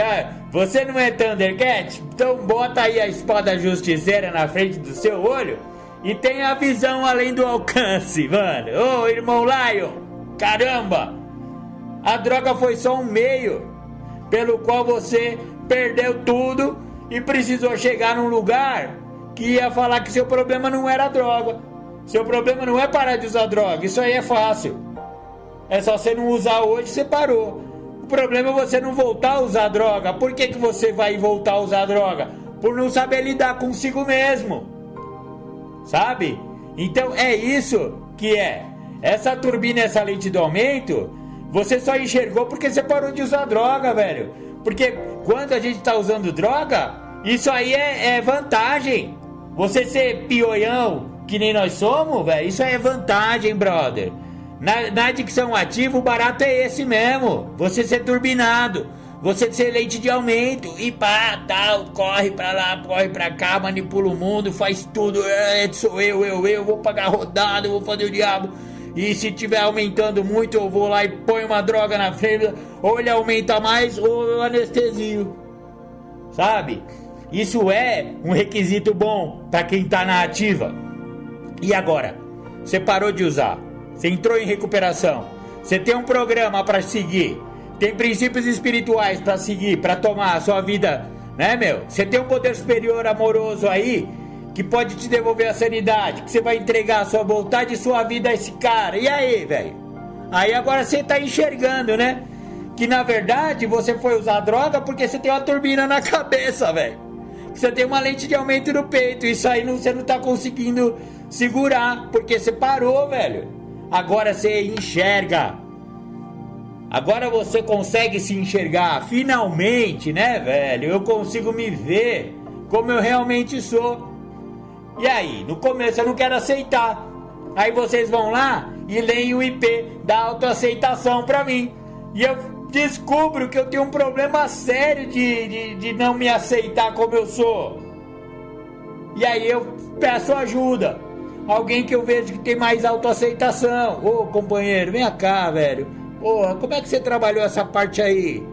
Você não é Thundercat? Então bota aí a espada justiceira na frente do seu olho e tenha a visão além do alcance, mano. Ô, irmão Lion, caramba! A droga foi só um meio pelo qual você perdeu tudo e precisou chegar num lugar que ia falar que seu problema não era droga. Seu problema não é parar de usar droga, isso aí é fácil. É só você não usar hoje, você parou. O problema é você não voltar a usar droga. Por que você vai voltar a usar droga? Por não saber lidar consigo mesmo. Sabe? Então é isso que é. Essa turbina, essa lente do aumento, você só enxergou porque você parou de usar droga, velho. Porque quando a gente tá usando droga, isso aí é vantagem. Você ser pioião, que nem nós somos, velho, isso aí é vantagem, brother. Na adicção ativa, o barato é esse mesmo. Você ser turbinado, você ser lente de aumento e pá, tal, corre pra lá, corre pra cá, manipula o mundo, faz tudo. Sou eu, vou pagar rodada, eu vou fazer o diabo. E se tiver aumentando muito, eu vou lá e ponho uma droga na frente, ou ele aumenta mais, ou eu anestesio. Sabe? Isso é um requisito bom pra quem tá na ativa. E agora? Você parou de usar. Você entrou em recuperação. Você tem um programa para seguir. Tem princípios espirituais para seguir, para tomar a sua vida, né, meu? Você tem um poder superior amoroso aí que pode te devolver a sanidade, que você vai entregar a sua vontade e sua vida a esse cara. E aí, velho? Aí agora você tá enxergando, né? Que na verdade você foi usar droga porque você tem uma turbina na cabeça, velho. Você tem uma lente de aumento no peito. Isso aí você não tá conseguindo segurar porque você parou, velho. Agora você enxerga. Agora você consegue se enxergar. Finalmente, né, velho? Eu consigo me ver como eu realmente sou. E aí, no começo eu não quero aceitar. Aí vocês vão lá e leem o IP da autoaceitação pra mim. E eu descubro que eu tenho um problema sério de não me aceitar como eu sou. E aí eu peço ajuda. Alguém que eu vejo que tem mais autoaceitação. Ô, companheiro, vem cá, velho. Porra, como é que você trabalhou essa parte aí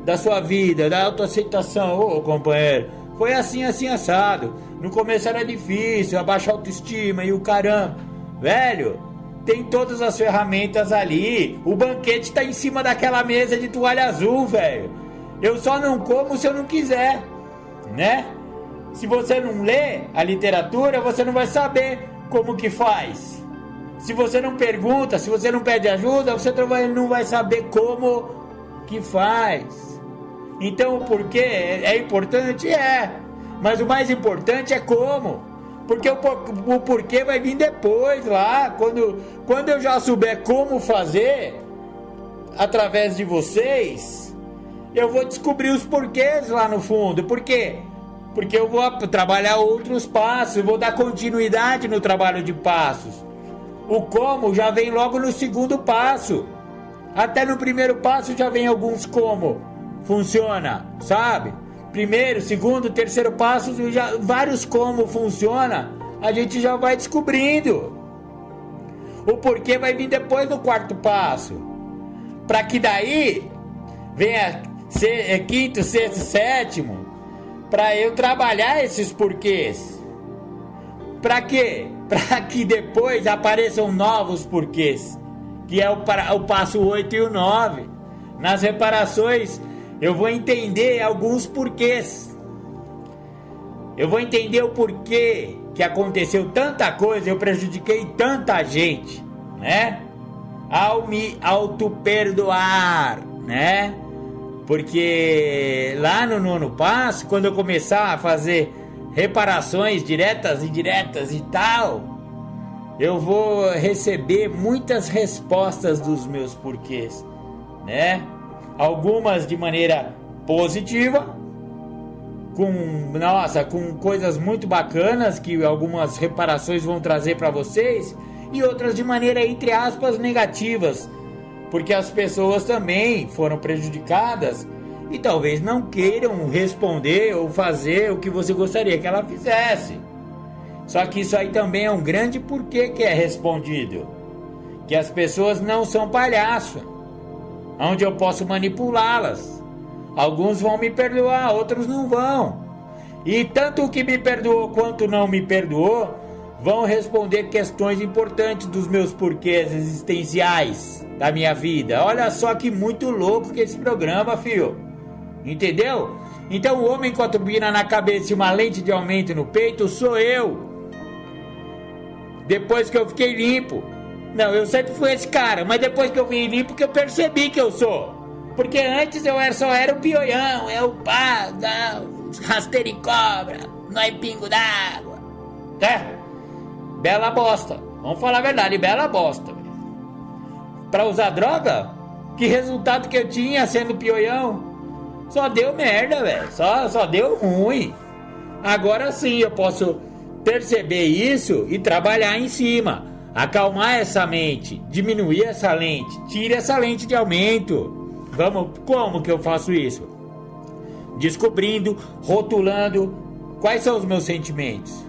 da sua vida, da autoaceitação? Ô, companheiro, foi assim, assim, assado. No começo era difícil, abaixar a autoestima e o caramba. Velho, tem todas as ferramentas ali. O banquete tá em cima daquela mesa de toalha azul, velho. Eu só não como se eu não quiser, né? Se você não lê a literatura, você não vai saber como que faz. Se você não pergunta, se você não pede ajuda, você não vai saber como que faz. Então o porquê é importante? É. Mas o mais importante é como. Porque o porquê vai vir depois lá. Quando eu já souber como fazer, através de vocês, eu vou descobrir os porquês lá no fundo. Por quê? Porque eu vou trabalhar outros passos, vou dar continuidade no trabalho de passos. O como já vem logo no segundo passo. Até no primeiro passo já vem alguns como funciona, sabe? Primeiro, segundo, terceiro passo, já, vários como funciona, a gente já vai descobrindo. O porquê vai vir depois no quarto passo. Para que daí venha quinto, sexto, sétimo, para eu trabalhar esses porquês. Para quê? Para que depois apareçam novos porquês, que é o passo 8 e o 9. Nas reparações eu vou entender alguns porquês. Eu vou entender o porquê que aconteceu tanta coisa, eu prejudiquei tanta gente, né? Ao me auto-perdoar, né? Porque lá no nono passo, quando eu começar a fazer reparações diretas e indiretas e tal, eu vou receber muitas respostas dos meus porquês, né? Algumas de maneira positiva, com coisas muito bacanas que algumas reparações vão trazer para vocês, e outras de maneira, entre aspas, negativas, porque as pessoas também foram prejudicadas e talvez não queiram responder ou fazer o que você gostaria que ela fizesse. Só que isso aí também é um grande porquê que é respondido, que as pessoas não são palhaço, onde eu posso manipulá-las. Alguns vão me perdoar, outros não vão. E tanto o que me perdoou quanto não me perdoou vão responder questões importantes dos meus porquês existenciais da minha vida. Olha só que muito louco que esse programa, filho. Entendeu? Então o homem com a turbina na cabeça e uma lente de aumento no peito sou eu. Depois que eu fiquei limpo. Não, eu sempre fui esse cara, mas depois que eu vim limpo que eu percebi que eu sou. Porque antes eu só era o pioião, é o pá, rasteiro e cobra, não é pingo d'água. É, bela bosta. Vamos falar a verdade, bela bosta. Pra usar droga, que resultado que eu tinha sendo pioião? Só deu merda, velho, só deu ruim. Agora sim eu posso perceber isso e trabalhar em cima. Acalmar essa mente, diminuir essa lente, tire essa lente de aumento. Como que eu faço isso? Descobrindo, rotulando quais são os meus sentimentos.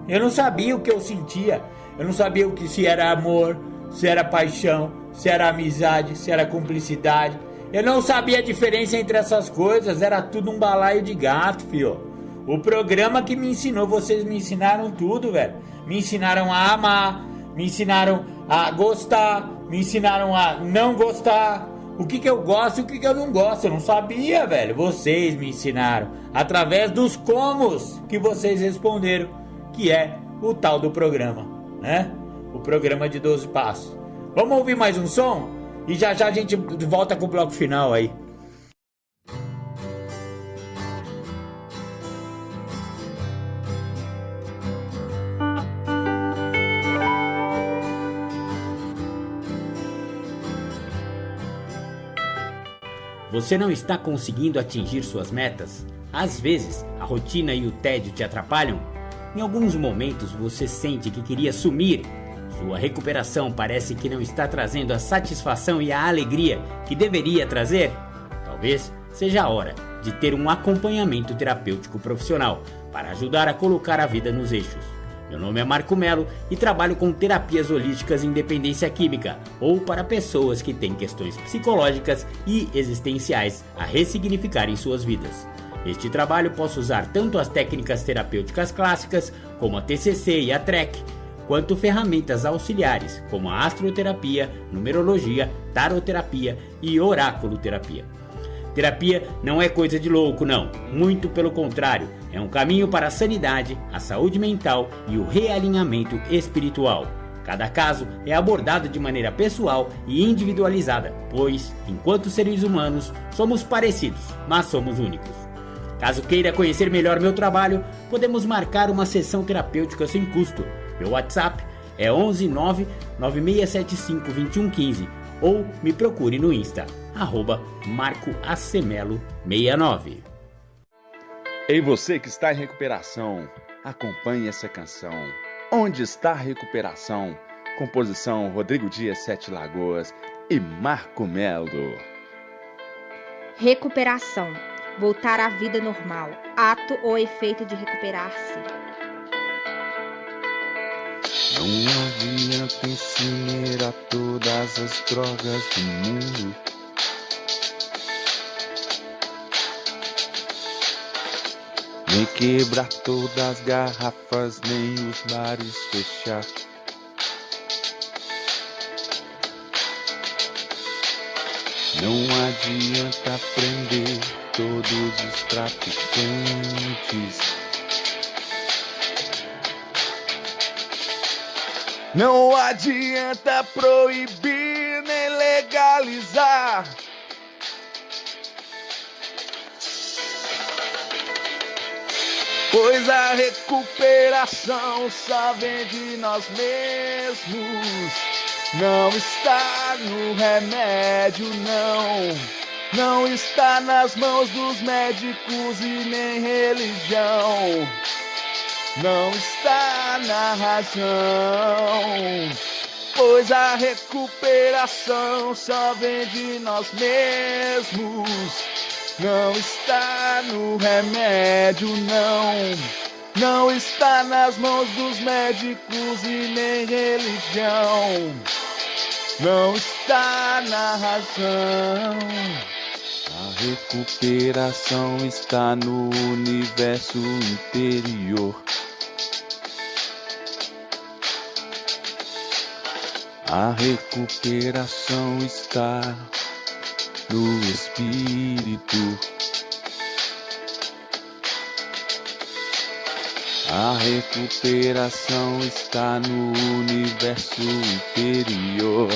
Eu não sabia o que eu sentia, eu não sabia se era amor, se era paixão, se era amizade, se era cumplicidade. Eu não sabia a diferença entre essas coisas, era tudo um balaio de gato, fio. O programa que me ensinou, vocês me ensinaram tudo, velho. Me ensinaram a amar, me ensinaram a gostar, me ensinaram a não gostar. O que eu gosto e o que eu não gosto, eu não sabia, velho. Vocês me ensinaram, através dos comos que vocês responderam, que é o tal do programa, né? O programa de 12 passos. Vamos ouvir mais um som? E já a gente volta com o bloco final aí. Você não está conseguindo atingir suas metas? Às vezes, a rotina e o tédio te atrapalham? Em alguns momentos você sente que queria sumir? Sua recuperação parece que não está trazendo a satisfação e a alegria que deveria trazer? Talvez seja a hora de ter um acompanhamento terapêutico profissional para ajudar a colocar a vida nos eixos. Meu nome é Marco Melo e trabalho com terapias holísticas em dependência química ou para pessoas que têm questões psicológicas e existenciais a ressignificar em suas vidas. Neste trabalho posso usar tanto as técnicas terapêuticas clássicas, como a TCC e a TREC, quanto ferramentas auxiliares, como a astroterapia, numerologia, taroterapia e oráculo-terapia. Terapia não é coisa de louco, não. Muito pelo contrário, é um caminho para a sanidade, a saúde mental e o realinhamento espiritual. Cada caso é abordado de maneira pessoal e individualizada, pois, enquanto seres humanos, somos parecidos, mas somos únicos. Caso queira conhecer melhor meu trabalho, podemos marcar uma sessão terapêutica sem custo. Meu WhatsApp é 11 9 9675 2115 ou me procure no Insta, @marcoacemelo69. Ei, você que está em recuperação, acompanhe essa canção. Onde está a recuperação? Composição Rodrigo Dias, Sete Lagoas e Marco Melo. Recuperação. Voltar à vida normal. Ato ou efeito de recuperar-se. Não adianta incinerar todas as drogas do mundo. Nem quebrar todas as garrafas, nem os bares fechar. Não adianta prender todos os traficantes. Não adianta proibir nem legalizar. Pois a recuperação só vem de nós mesmos. Não está no remédio, não. Não está nas mãos dos médicos e nem religião. Não está na razão. Pois a recuperação só vem de nós mesmos. Não está no remédio, não. Não está nas mãos dos médicos e nem religião. Não está na razão. A recuperação está no universo interior. A recuperação está no espírito. A recuperação está no universo interior.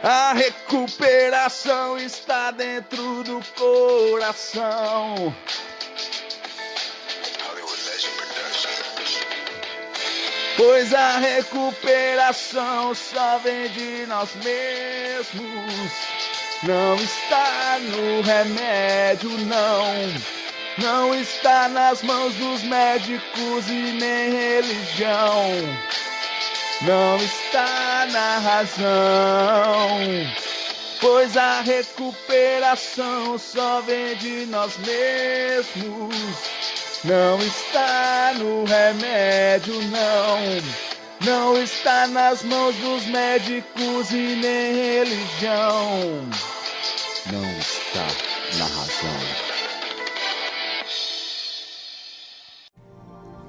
A recuperação está dentro do coração. Pois a recuperação só vem de nós mesmos. Não está no remédio, não. Não está nas mãos dos médicos e nem religião. Não está na razão. Pois a recuperação só vem de nós mesmos. Não está no remédio, não. Não está nas mãos dos médicos e nem religião. Não está na razão.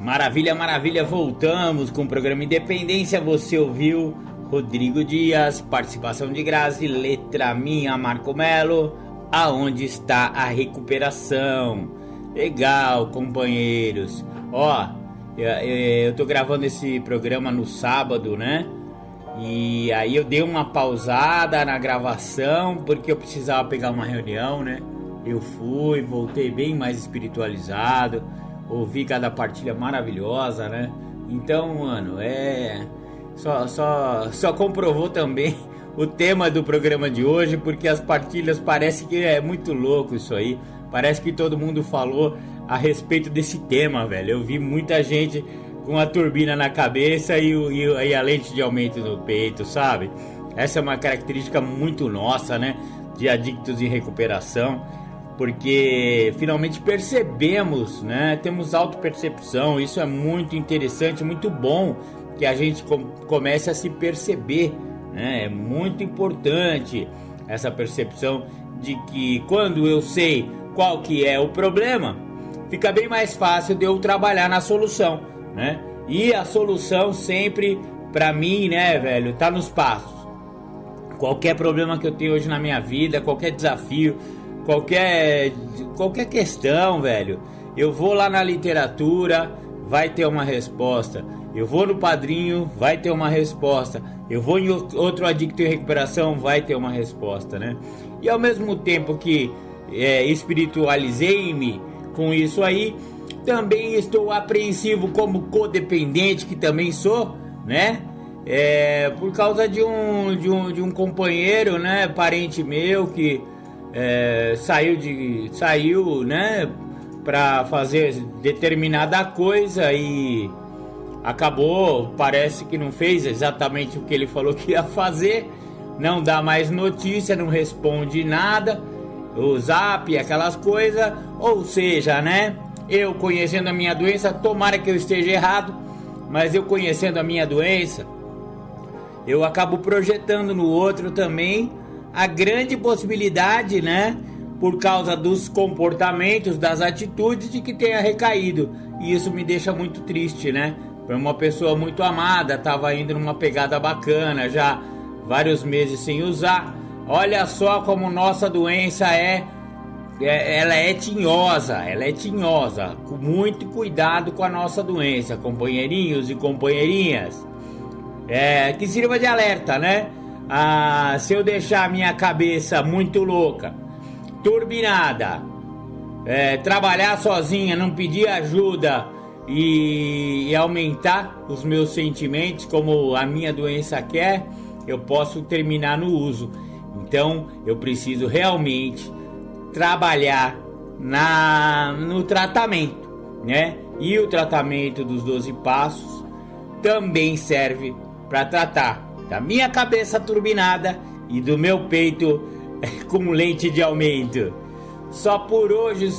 Maravilha, maravilha, voltamos com o programa Independência. Você ouviu Rodrigo Dias, participação de Grazi, letra minha, Marco Melo. Aonde está a recuperação? Legal, companheiros. Ó, eu tô gravando esse programa no sábado, né? E aí eu dei uma pausada na gravação porque eu precisava pegar uma reunião, né? Eu fui, voltei bem mais espiritualizado, ouvi cada partilha maravilhosa, né? Então, mano, só comprovou também o tema do programa de hoje, porque as partilhas parece que é muito louco isso aí. Parece que todo mundo falou a respeito desse tema, velho. Eu vi muita gente com a turbina na cabeça e a lente de aumento no peito, sabe? Essa é uma característica muito nossa, né? De adictos em recuperação. Porque finalmente percebemos, né? Temos autopercepção. Isso é muito interessante, muito bom que a gente comece a se perceber, né? É muito importante. essa percepção de que quando eu sei qual que é o problema, fica bem mais fácil de eu trabalhar na solução, né? E a solução sempre, pra mim, né, velho, tá nos passos. Qualquer problema que eu tenho hoje na minha vida, qualquer desafio, qualquer questão, velho, eu vou lá na literatura, vai ter uma resposta. Eu vou no Padrinho, vai ter uma resposta. Eu vou em outro adicto em recuperação, vai ter uma resposta, né? E ao mesmo tempo que espiritualizei-me com isso aí, também estou apreensivo como codependente, que também sou, né? Por causa de um companheiro, né? Parente meu que saiu, né? Pra fazer determinada coisa e acabou, parece que não fez exatamente o que ele falou que ia fazer, não dá mais notícia, não responde nada, o zap, aquelas coisas, ou seja, né, eu conhecendo a minha doença, tomara que eu esteja errado, mas eu conhecendo a minha doença, eu acabo projetando no outro também a grande possibilidade, né, por causa dos comportamentos, das atitudes de que tenha recaído, e isso me deixa muito triste, né? Foi uma pessoa muito amada, estava indo numa pegada bacana, já vários meses sem usar. Olha só como nossa doença ela é tinhosa, com muito cuidado com a nossa doença, companheirinhos e companheirinhas. Que sirva de alerta, né? Se eu deixar a minha cabeça muito louca, turbinada, trabalhar sozinha, não pedir ajuda e aumentar os meus sentimentos como a minha doença quer, eu posso terminar no uso. Então eu preciso realmente trabalhar no tratamento, né? E o tratamento dos 12 passos também serve para tratar da minha cabeça turbinada e do meu peito com lente de aumento. Só por hoje,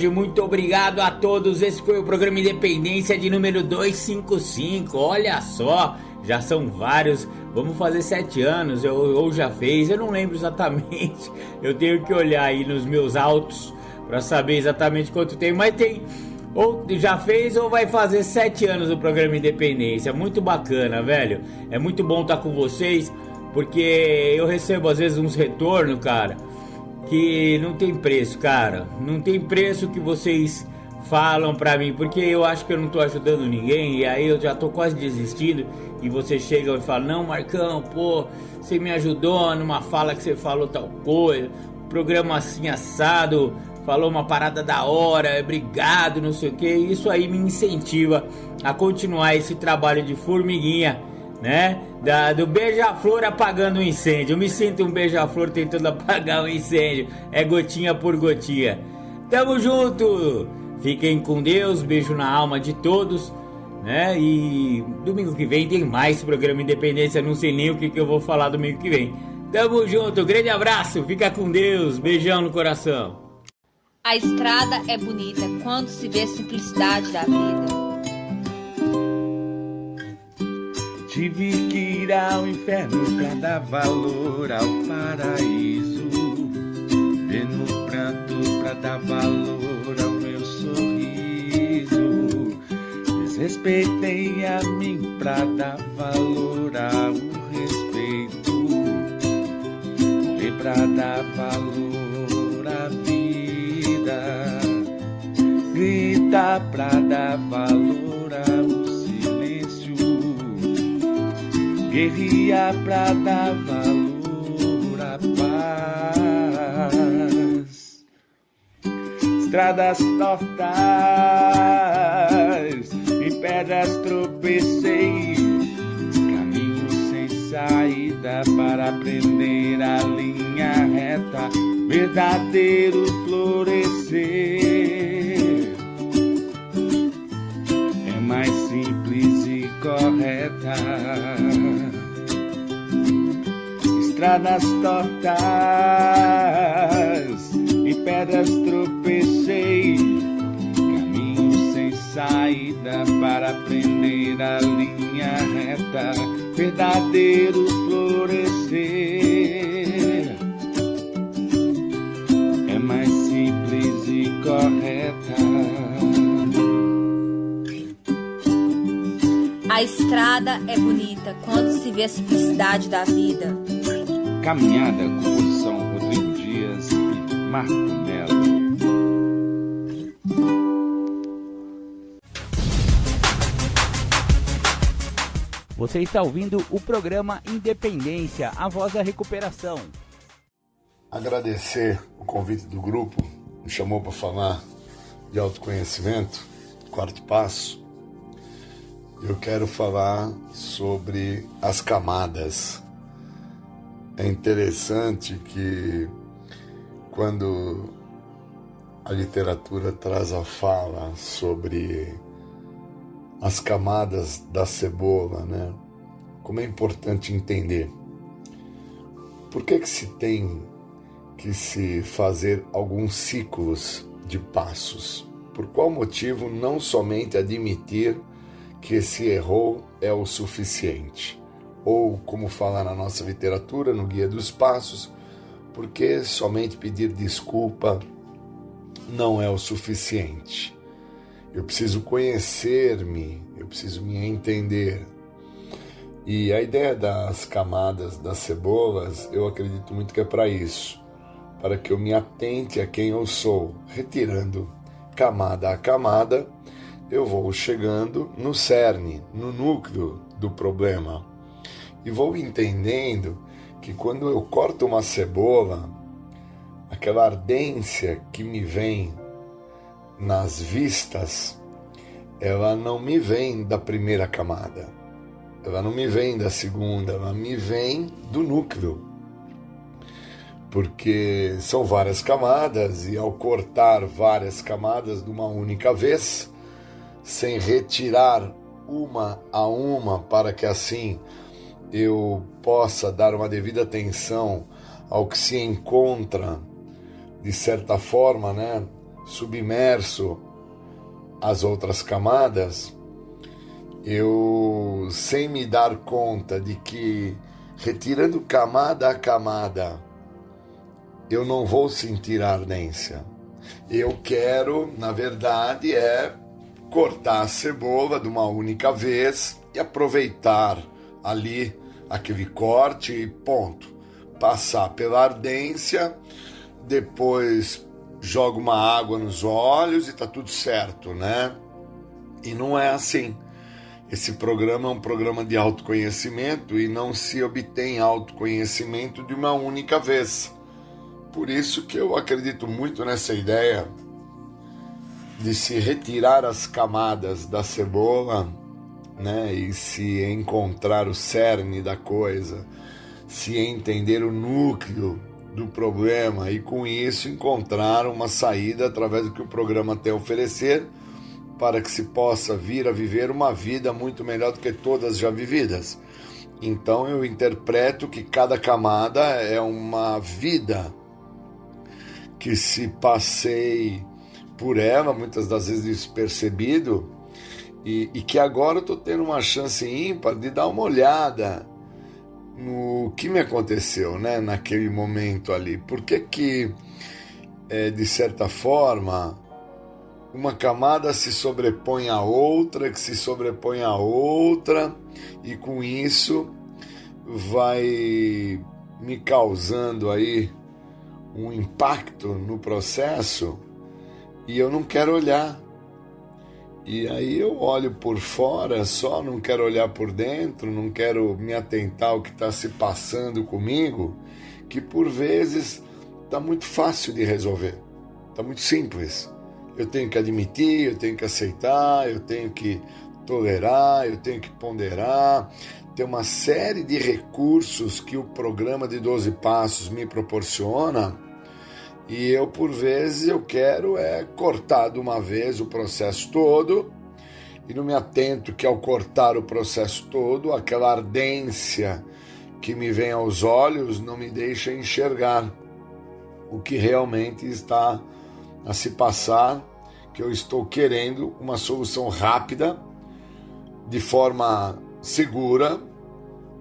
muito obrigado a todos. Esse foi o programa Independência de número 255. Olha só, já são vários. Vamos fazer 7 anos, ou já fez, eu não lembro exatamente. Eu tenho que olhar aí nos meus autos para saber exatamente quanto tem, mas tem, ou já fez ou vai fazer 7 anos o programa Independência. Muito bacana, velho. É muito bom estar com vocês, porque eu recebo às vezes uns retornos, cara, que não tem preço, cara. Não tem preço que vocês falam pra mim, porque eu acho que eu não tô ajudando ninguém, e aí eu já tô quase desistindo, e vocês chegam e falam: não, Marcão, pô, você me ajudou numa fala que você falou tal coisa, programa assim assado, falou uma parada da hora, obrigado, não sei o que. Isso aí me incentiva a continuar esse trabalho de formiguinha, né? Do beija-flor apagando o incêndio. Eu me sinto um beija-flor tentando apagar o incêndio. É gotinha por gotinha. Tamo junto! Fiquem com Deus, beijo na alma de todos, né? E domingo que vem tem mais programa Independência. Não sei nem o que eu vou falar domingo que vem. Tamo junto, grande abraço, fica com Deus, beijão no coração. A estrada é bonita quando se vê a simplicidade da vida. Tive que ir ao inferno pra dar valor ao paraíso. Ver no pranto pra dar valor ao meu sorriso. Desrespeitei a mim pra dar valor ao respeito. Ver pra dar valor à vida. Grita pra dar valor ao guerria pra dar valor à paz. Estradas tortas, em pedras tropecei, caminho sem saída para aprender a linha reta, verdadeiro florescer. É mais simples e correta. Estradas tortas e pedras tropecei, caminho sem saída para aprender a linha reta, verdadeiro florescer. estrada é bonita quando se vê a simplicidade da vida. Caminhada, composição Rodrigo Dias e Marco Melo. Você está ouvindo o programa Independência, a voz da recuperação. Agradecer o convite do grupo, me chamou para falar de autoconhecimento, quarto passo. Eu quero falar sobre as camadas. É interessante que quando a literatura traz a fala sobre as camadas da cebola, né? Como é importante entender. Por que se tem que se fazer alguns ciclos de passos? Por qual motivo não somente admitir que se errou é o suficiente? Ou, como fala na nossa literatura, no Guia dos Passos, por que somente pedir desculpa não é o suficiente? Eu preciso conhecer-me, eu preciso me entender. E a ideia das camadas das cebolas, eu acredito muito que é para isso, para que eu me atente a quem eu sou. Retirando camada a camada, eu vou chegando no cerne, no núcleo do problema. E vou entendendo que quando eu corto uma cebola, aquela ardência que me vem nas vistas, ela não me vem da primeira camada, ela não me vem da segunda, ela me vem do núcleo. Porque são várias camadas e ao cortar várias camadas de uma única vez, sem retirar uma a uma para que assim eu possa dar uma devida atenção ao que se encontra, de certa forma, né, submerso às outras camadas, eu, sem me dar conta de que, retirando camada a camada, eu não vou sentir a ardência. Eu quero, na verdade, cortar a cebola de uma única vez e aproveitar ali aquele corte e ponto. Passar pela ardência, depois jogo uma água nos olhos e tá tudo certo, né? E não é assim. Esse programa é um programa de autoconhecimento e não se obtém autoconhecimento de uma única vez. Por isso que eu acredito muito nessa ideia de se retirar as camadas da cebola, né, e se encontrar o cerne da coisa, se entender o núcleo do problema e com isso encontrar uma saída através do que o programa tem a oferecer para que se possa vir a viver uma vida muito melhor do que todas já vividas. Então eu interpreto que cada camada é uma vida que se passei por ela, muitas das vezes despercebido, e que agora eu estou tendo uma chance ímpar de dar uma olhada no que me aconteceu, né, naquele momento ali. Por que de certa forma, uma camada se sobrepõe à outra, que se sobrepõe à outra, e com isso vai me causando aí um impacto no processo e eu não quero olhar. E aí eu olho por fora só, não quero olhar por dentro, não quero me atentar ao que está se passando comigo, que por vezes está muito fácil de resolver, está muito simples. Eu tenho que admitir, eu tenho que aceitar, eu tenho que tolerar, eu tenho que ponderar. Tem uma série de recursos que o programa de 12 Passos me proporciona e eu, por vezes, eu quero cortar de uma vez o processo todo e não me atento que ao cortar o processo todo, aquela ardência que me vem aos olhos não me deixa enxergar o que realmente está a se passar, que eu estou querendo uma solução rápida, de forma segura,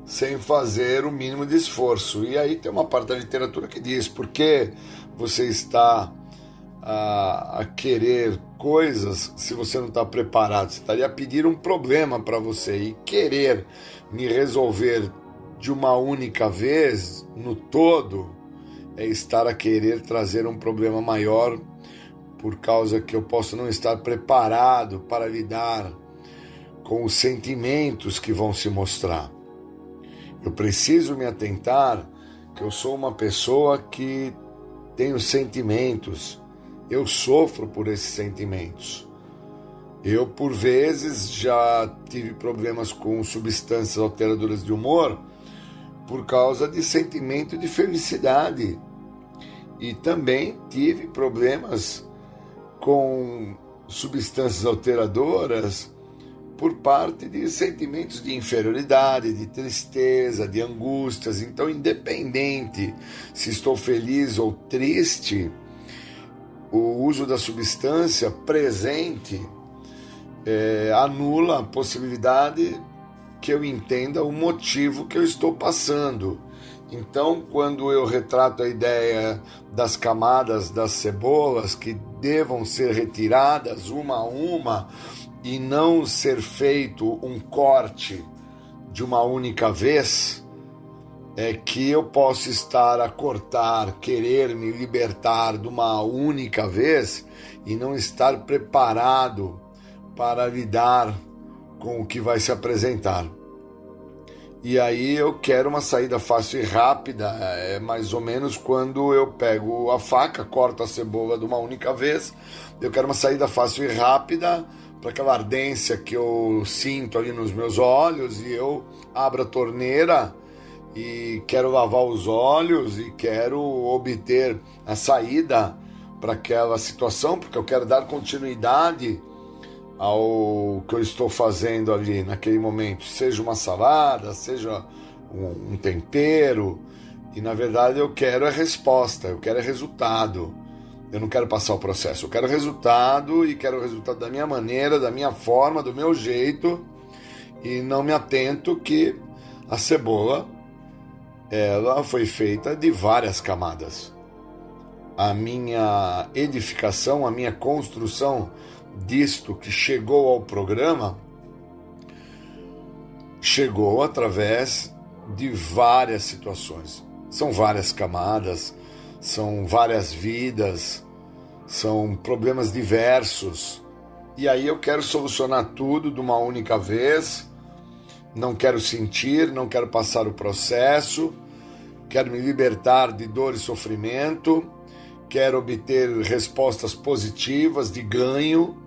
sem fazer o mínimo de esforço. E aí tem uma parte da literatura que diz: por que você está a querer coisas se você não está preparado. Você estaria a pedir um problema para você, e querer me resolver de uma única vez, no todo, é estar a querer trazer um problema maior, por causa que eu posso não estar preparado para lidar com os sentimentos que vão se mostrar. Eu preciso me atentar que eu sou uma pessoa que tenho sentimentos, eu sofro por esses sentimentos. Eu, por vezes, já tive problemas com substâncias alteradoras de humor por causa de sentimento de felicidade. E também tive problemas com substâncias alteradoras por parte de sentimentos de inferioridade, de tristeza, de angústias. Então, independente se estou feliz ou triste, o uso da substância presente anula a possibilidade que eu entenda o motivo que eu estou passando. Então, quando eu retrato a ideia das camadas das cebolas que devam ser retiradas uma a uma e não ser feito um corte de uma única vez, é que eu posso estar a cortar, querer me libertar de uma única vez e não estar preparado para lidar com o que vai se apresentar. E aí eu quero uma saída fácil e rápida, é mais ou menos quando eu pego a faca, corto a cebola de uma única vez. Eu quero uma saída fácil e rápida para aquela ardência que eu sinto ali nos meus olhos, e eu abro a torneira e quero lavar os olhos e quero obter a saída para aquela situação, porque eu quero dar continuidade ao que eu estou fazendo ali naquele momento, seja uma salada, seja um tempero, e na verdade eu quero a resposta, eu quero resultado. Eu não quero passar o processo, eu quero resultado, e quero o resultado da minha maneira, da minha forma, do meu jeito, e não me atento que a cebola, ela foi feita de várias camadas. A minha edificação, a minha construção disto que chegou ao programa, chegou através de várias situações. São várias camadas, são várias vidas, são problemas diversos. E aí eu quero solucionar tudo de uma única vez, não quero sentir, não quero passar o processo, quero me libertar de dor e sofrimento, quero obter respostas positivas de ganho,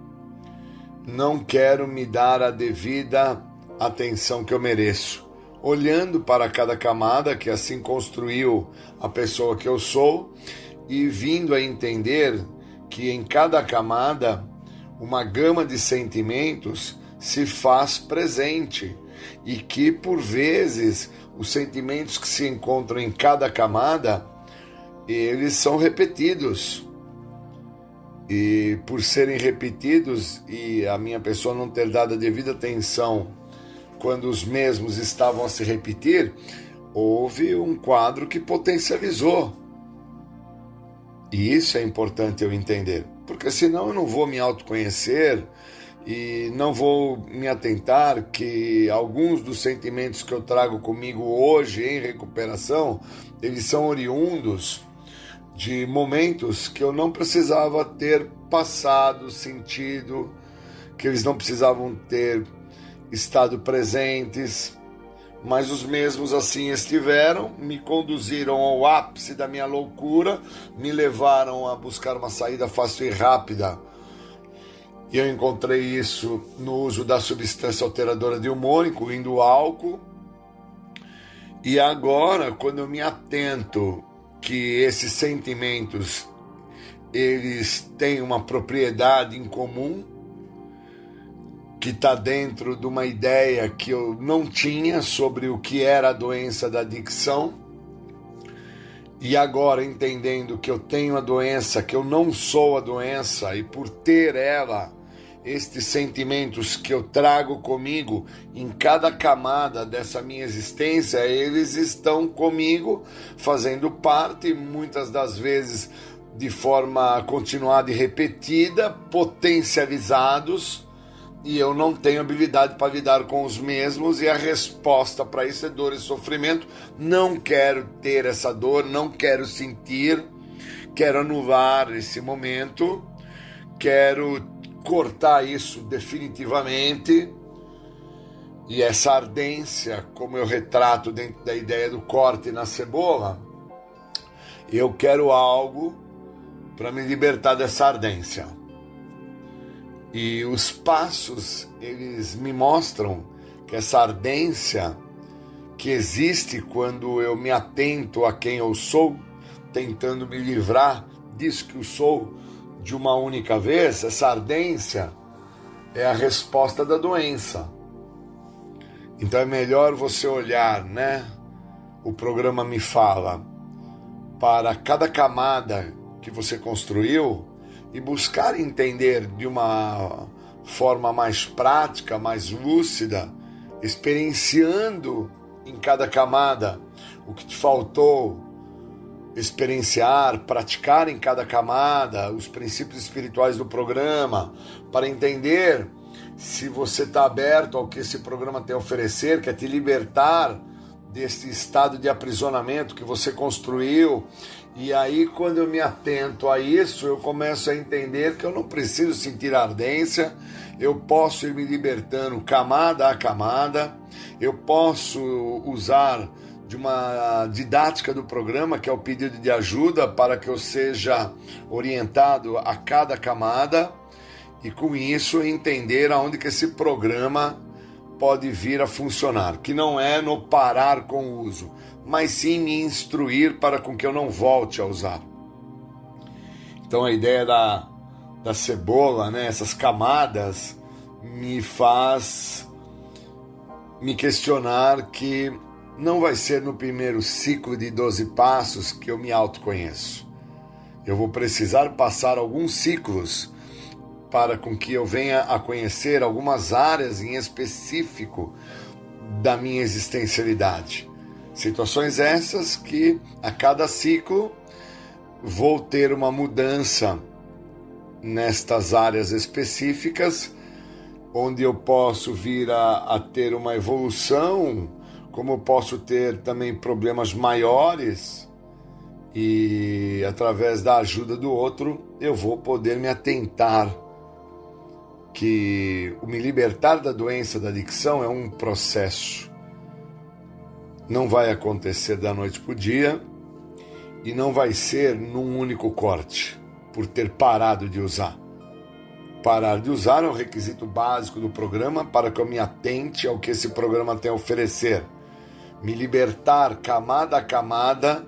não quero me dar a devida atenção que eu mereço. Olhando para cada camada que assim construiu a pessoa que eu sou, e vindo a entender que em cada camada uma gama de sentimentos se faz presente, e que por vezes os sentimentos que se encontram em cada camada, eles são repetidos. E por serem repetidos e a minha pessoa não ter dado a devida atenção quando os mesmos estavam a se repetir, houve um quadro que potencializou. E isso é importante eu entender, porque senão eu não vou me autoconhecer e não vou me atentar que alguns dos sentimentos que eu trago comigo hoje em recuperação, eles são oriundos de momentos que eu não precisava ter passado, sentido, que eles não precisavam ter estado presentes, mas os mesmos assim estiveram, me conduziram ao ápice da minha loucura, me levaram a buscar uma saída fácil e rápida. E eu encontrei isso no uso da substância alteradora de humor, incluindo o álcool. E agora, quando eu me atento que esses sentimentos, eles têm uma propriedade em comum, que está dentro de uma ideia que eu não tinha sobre o que era a doença da adicção, e agora entendendo que eu tenho a doença, que eu não sou a doença, e por ter ela, estes sentimentos que eu trago comigo em cada camada dessa minha existência, eles estão comigo, fazendo parte, muitas das vezes, de forma continuada e repetida, potencializados, e eu não tenho habilidade para lidar com os mesmos, e a resposta para isso é dor e sofrimento. Não quero ter essa dor, não quero sentir, quero anular esse momento, quero cortar isso definitivamente. E essa ardência, como eu retrato dentro da ideia do corte na cebola, eu quero algo para me libertar dessa ardência. E os passos, eles me mostram que essa ardência que existe quando eu me atento a quem eu sou, tentando me livrar disso que eu sou de uma única vez, essa ardência é a resposta da doença. Então é melhor você olhar, né? O programa me fala para cada camada que você construiu e buscar entender de uma forma mais prática, mais lúcida, experienciando em cada camada o que te faltou experienciar, praticar em cada camada os princípios espirituais do programa, para entender se você está aberto ao que esse programa tem a oferecer, que é te libertar desse estado de aprisionamento que você construiu. E aí, quando eu me atento a isso, eu começo a entender que eu não preciso sentir ardência, eu posso ir me libertando camada a camada, eu posso usar de uma didática do programa, que é o pedido de ajuda, para que eu seja orientado a cada camada, e com isso entender aonde que esse programa pode vir a funcionar, que não é no parar com o uso, mas sim me instruir para com que eu não volte a usar. Então a ideia da cebola, né, essas camadas, me faz me questionar que não vai ser no primeiro ciclo de 12 passos que eu me autoconheço. Eu vou precisar passar alguns ciclos para com que eu venha a conhecer algumas áreas em específico da minha existencialidade. Situações essas que a cada ciclo vou ter uma mudança nestas áreas específicas, onde eu posso vir a ter uma evolução, como eu posso ter também problemas maiores, e através da ajuda do outro eu vou poder me atentar que o me libertar da doença da adicção é um processo. Não vai acontecer da noite para o dia e não vai ser num único corte, por ter parado de usar. Parar de usar é um requisito básico do programa para que eu me atente ao que esse programa tem a oferecer. Me libertar camada a camada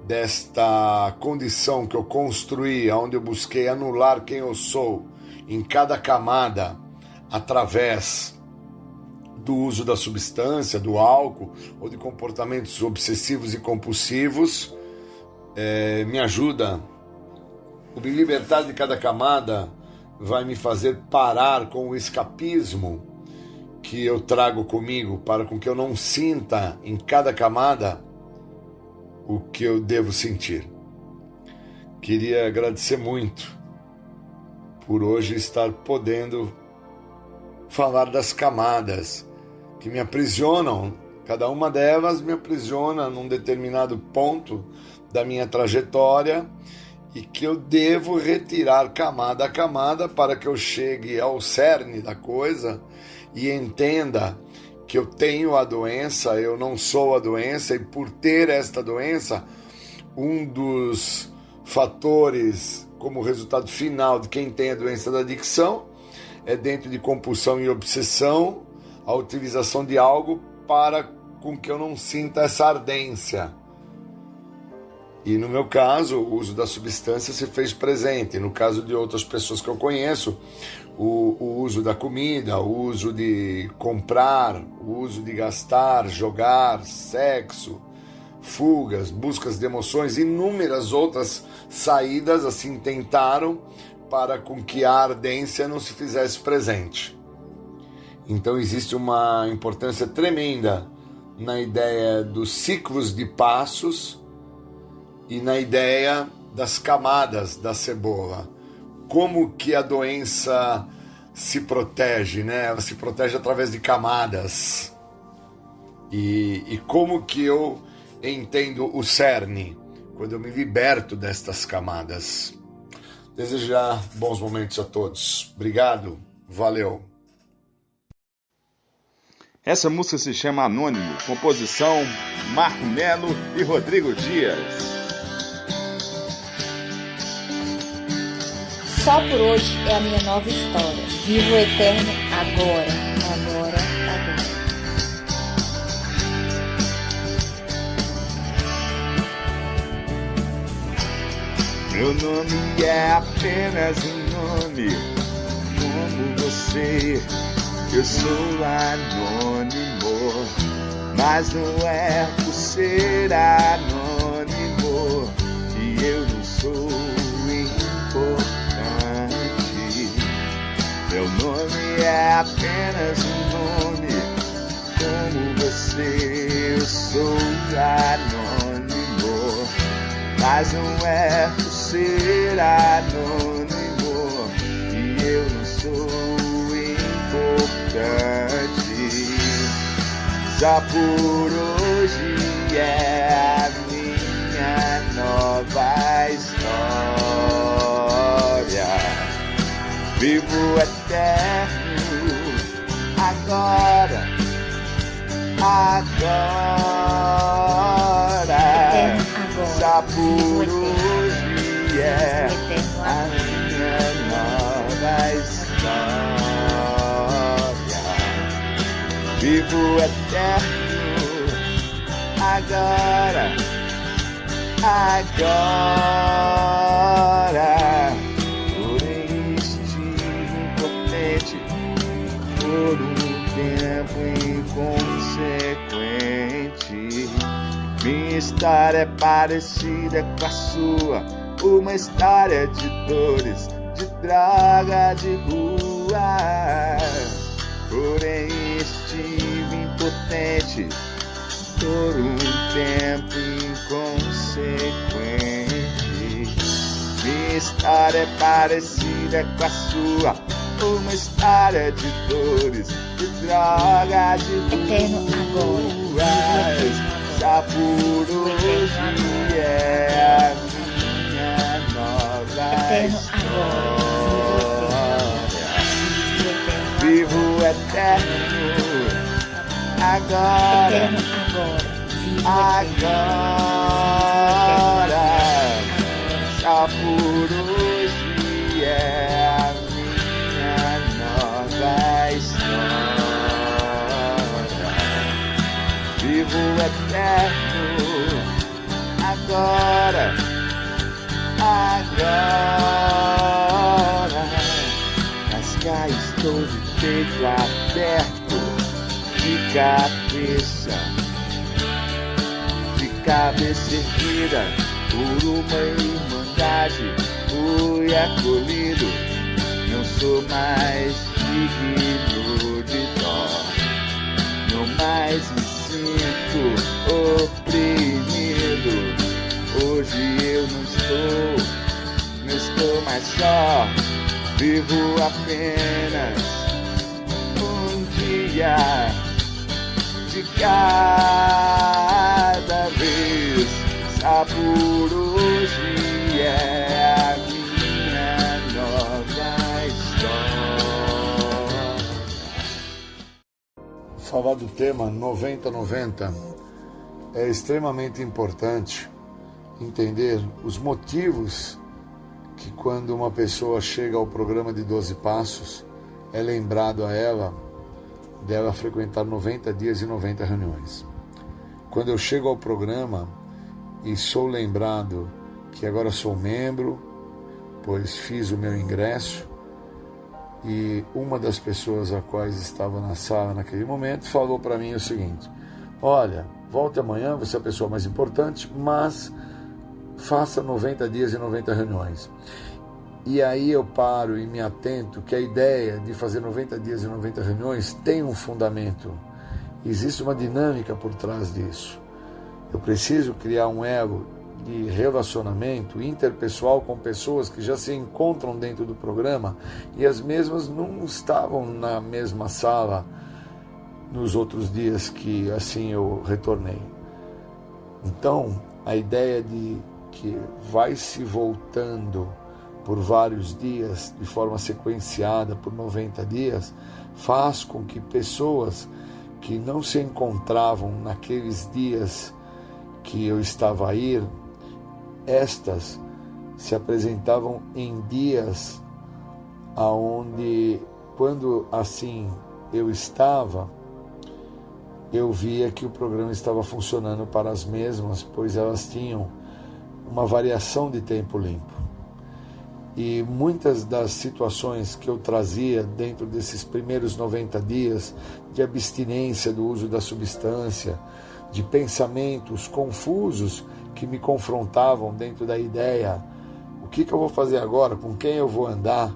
desta condição que eu construí, onde eu busquei anular quem eu sou em cada camada através do uso da substância, do álcool ou de comportamentos obsessivos e compulsivos, me ajuda. O me libertar de cada camada vai me fazer parar com o escapismo que eu trago comigo, para com que eu não sinta em cada camada o que eu devo sentir. Queria agradecer muito por hoje estar podendo falar das camadas que me aprisionam. Cada uma delas me aprisiona num determinado ponto da minha trajetória e que eu devo retirar camada a camada para que eu chegue ao cerne da coisa e entenda que eu tenho a doença, eu não sou a doença, e por ter esta doença, um dos fatores como resultado final de quem tem a doença da adicção é, dentro de compulsão e obsessão, a utilização de algo para com que eu não sinta essa ardência. E no meu caso, o uso da substância se fez presente. No caso de outras pessoas que eu conheço, o uso da comida, o uso de comprar, o uso de gastar, jogar, sexo, fugas, buscas de emoções, inúmeras outras saídas assim tentaram para com que a ardência não se fizesse presente. Então existe uma importância tremenda na ideia dos ciclos de passos e na ideia das camadas da cebola. Como que a doença se protege, né? Ela se protege através de camadas. E como que eu entendo o cerne, quando eu me liberto destas camadas. Desejar bons momentos a todos. Obrigado, valeu. Essa música se chama Anônimo, composição Marco Melo e Rodrigo Dias. Só por hoje é a minha nova história. Vivo o eterno agora, agora, agora. Meu nome é apenas um nome, como você. Eu sou anônimo, mas não é por ser anônimo que eu não sou importante. Meu nome é apenas um nome, como você. Eu sou anônimo, mas não é por ser anônimo que eu não sou importante. Só por hoje é a minha nova história. Vivo eterno agora, agora. Só por hoje é a minha nova história. Vivo eterno agora, agora. Porém estive impotente por um tempo inconsequente. Minha história é parecida com a sua, uma história de dores, de droga, de rua. Porém estive impotente por um tempo inconsequente. Minha história é parecida com a sua, uma história de dores, de droga, de rua. Eterno agora. Já por hoje é a minha nova história. Vivo eterno agora, agora. Já por hoje é a minha nova história. Vivo eterno agora, agora. Mas cá estou de peito aberto, de cabeça erguida, por uma irmandade fui acolhido. Não sou mais digno de dó, não mais me sinto oprimido. Hoje eu não estou mais só. Vivo apenas um dia de cada vez. Só por hoje é a minha nova história. Falar do tema 90-90 é extremamente importante entender os motivos que quando uma pessoa chega ao programa de 12 Passos é lembrado a ela dela frequentar 90 dias e 90 reuniões. Quando eu chego ao programa e sou lembrado que agora sou membro, pois fiz o meu ingresso, e uma das pessoas a quais estava na sala naquele momento falou para mim o seguinte: olha, volte amanhã, você é a pessoa mais importante, mas faça 90 dias e 90 reuniões. E aí eu paro e me atento que a ideia de fazer 90 dias e 90 reuniões tem um fundamento. Existe uma dinâmica por trás disso. Eu preciso criar um elo de relacionamento interpessoal com pessoas que já se encontram dentro do programa e as mesmas não estavam na mesma sala nos outros dias que assim eu retornei. Então, a ideia de que vai se voltando por vários dias, de forma sequenciada por 90 dias, faz com que pessoas que não se encontravam naqueles dias que eu estava a ir, estas se apresentavam em dias aonde, quando assim eu estava, eu via que o programa estava funcionando para as mesmas, pois elas tinham uma variação de tempo limpo. E muitas das situações que eu trazia dentro desses primeiros 90 dias de abstinência do uso da substância, de pensamentos confusos que me confrontavam dentro da ideia: o que eu vou fazer agora? Com quem eu vou andar?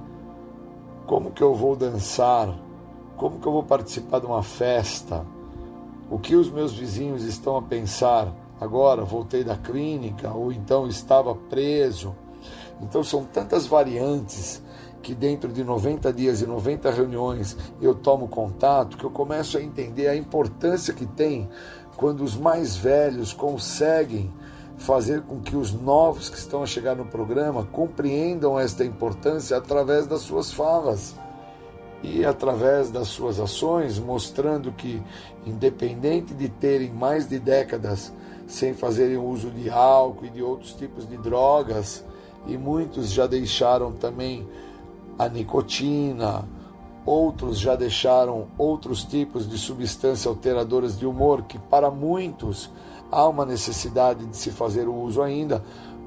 Como que eu vou dançar? Como que eu vou participar de uma festa? O que os meus vizinhos estão a pensar? Agora voltei da clínica, ou então estava preso. Então são tantas variantes que dentro de 90 dias e 90 reuniões eu tomo contato, que eu começo a entender a importância que tem quando os mais velhos conseguem fazer com que os novos que estão a chegar no programa compreendam esta importância através das suas falas e através das suas ações, mostrando que, independente de terem mais de décadas sem fazerem uso de álcool e de outros tipos de drogas, e muitos já deixaram também a nicotina, outros já deixaram outros tipos de substâncias alteradoras de humor, que para muitos há uma necessidade de se fazer o uso ainda,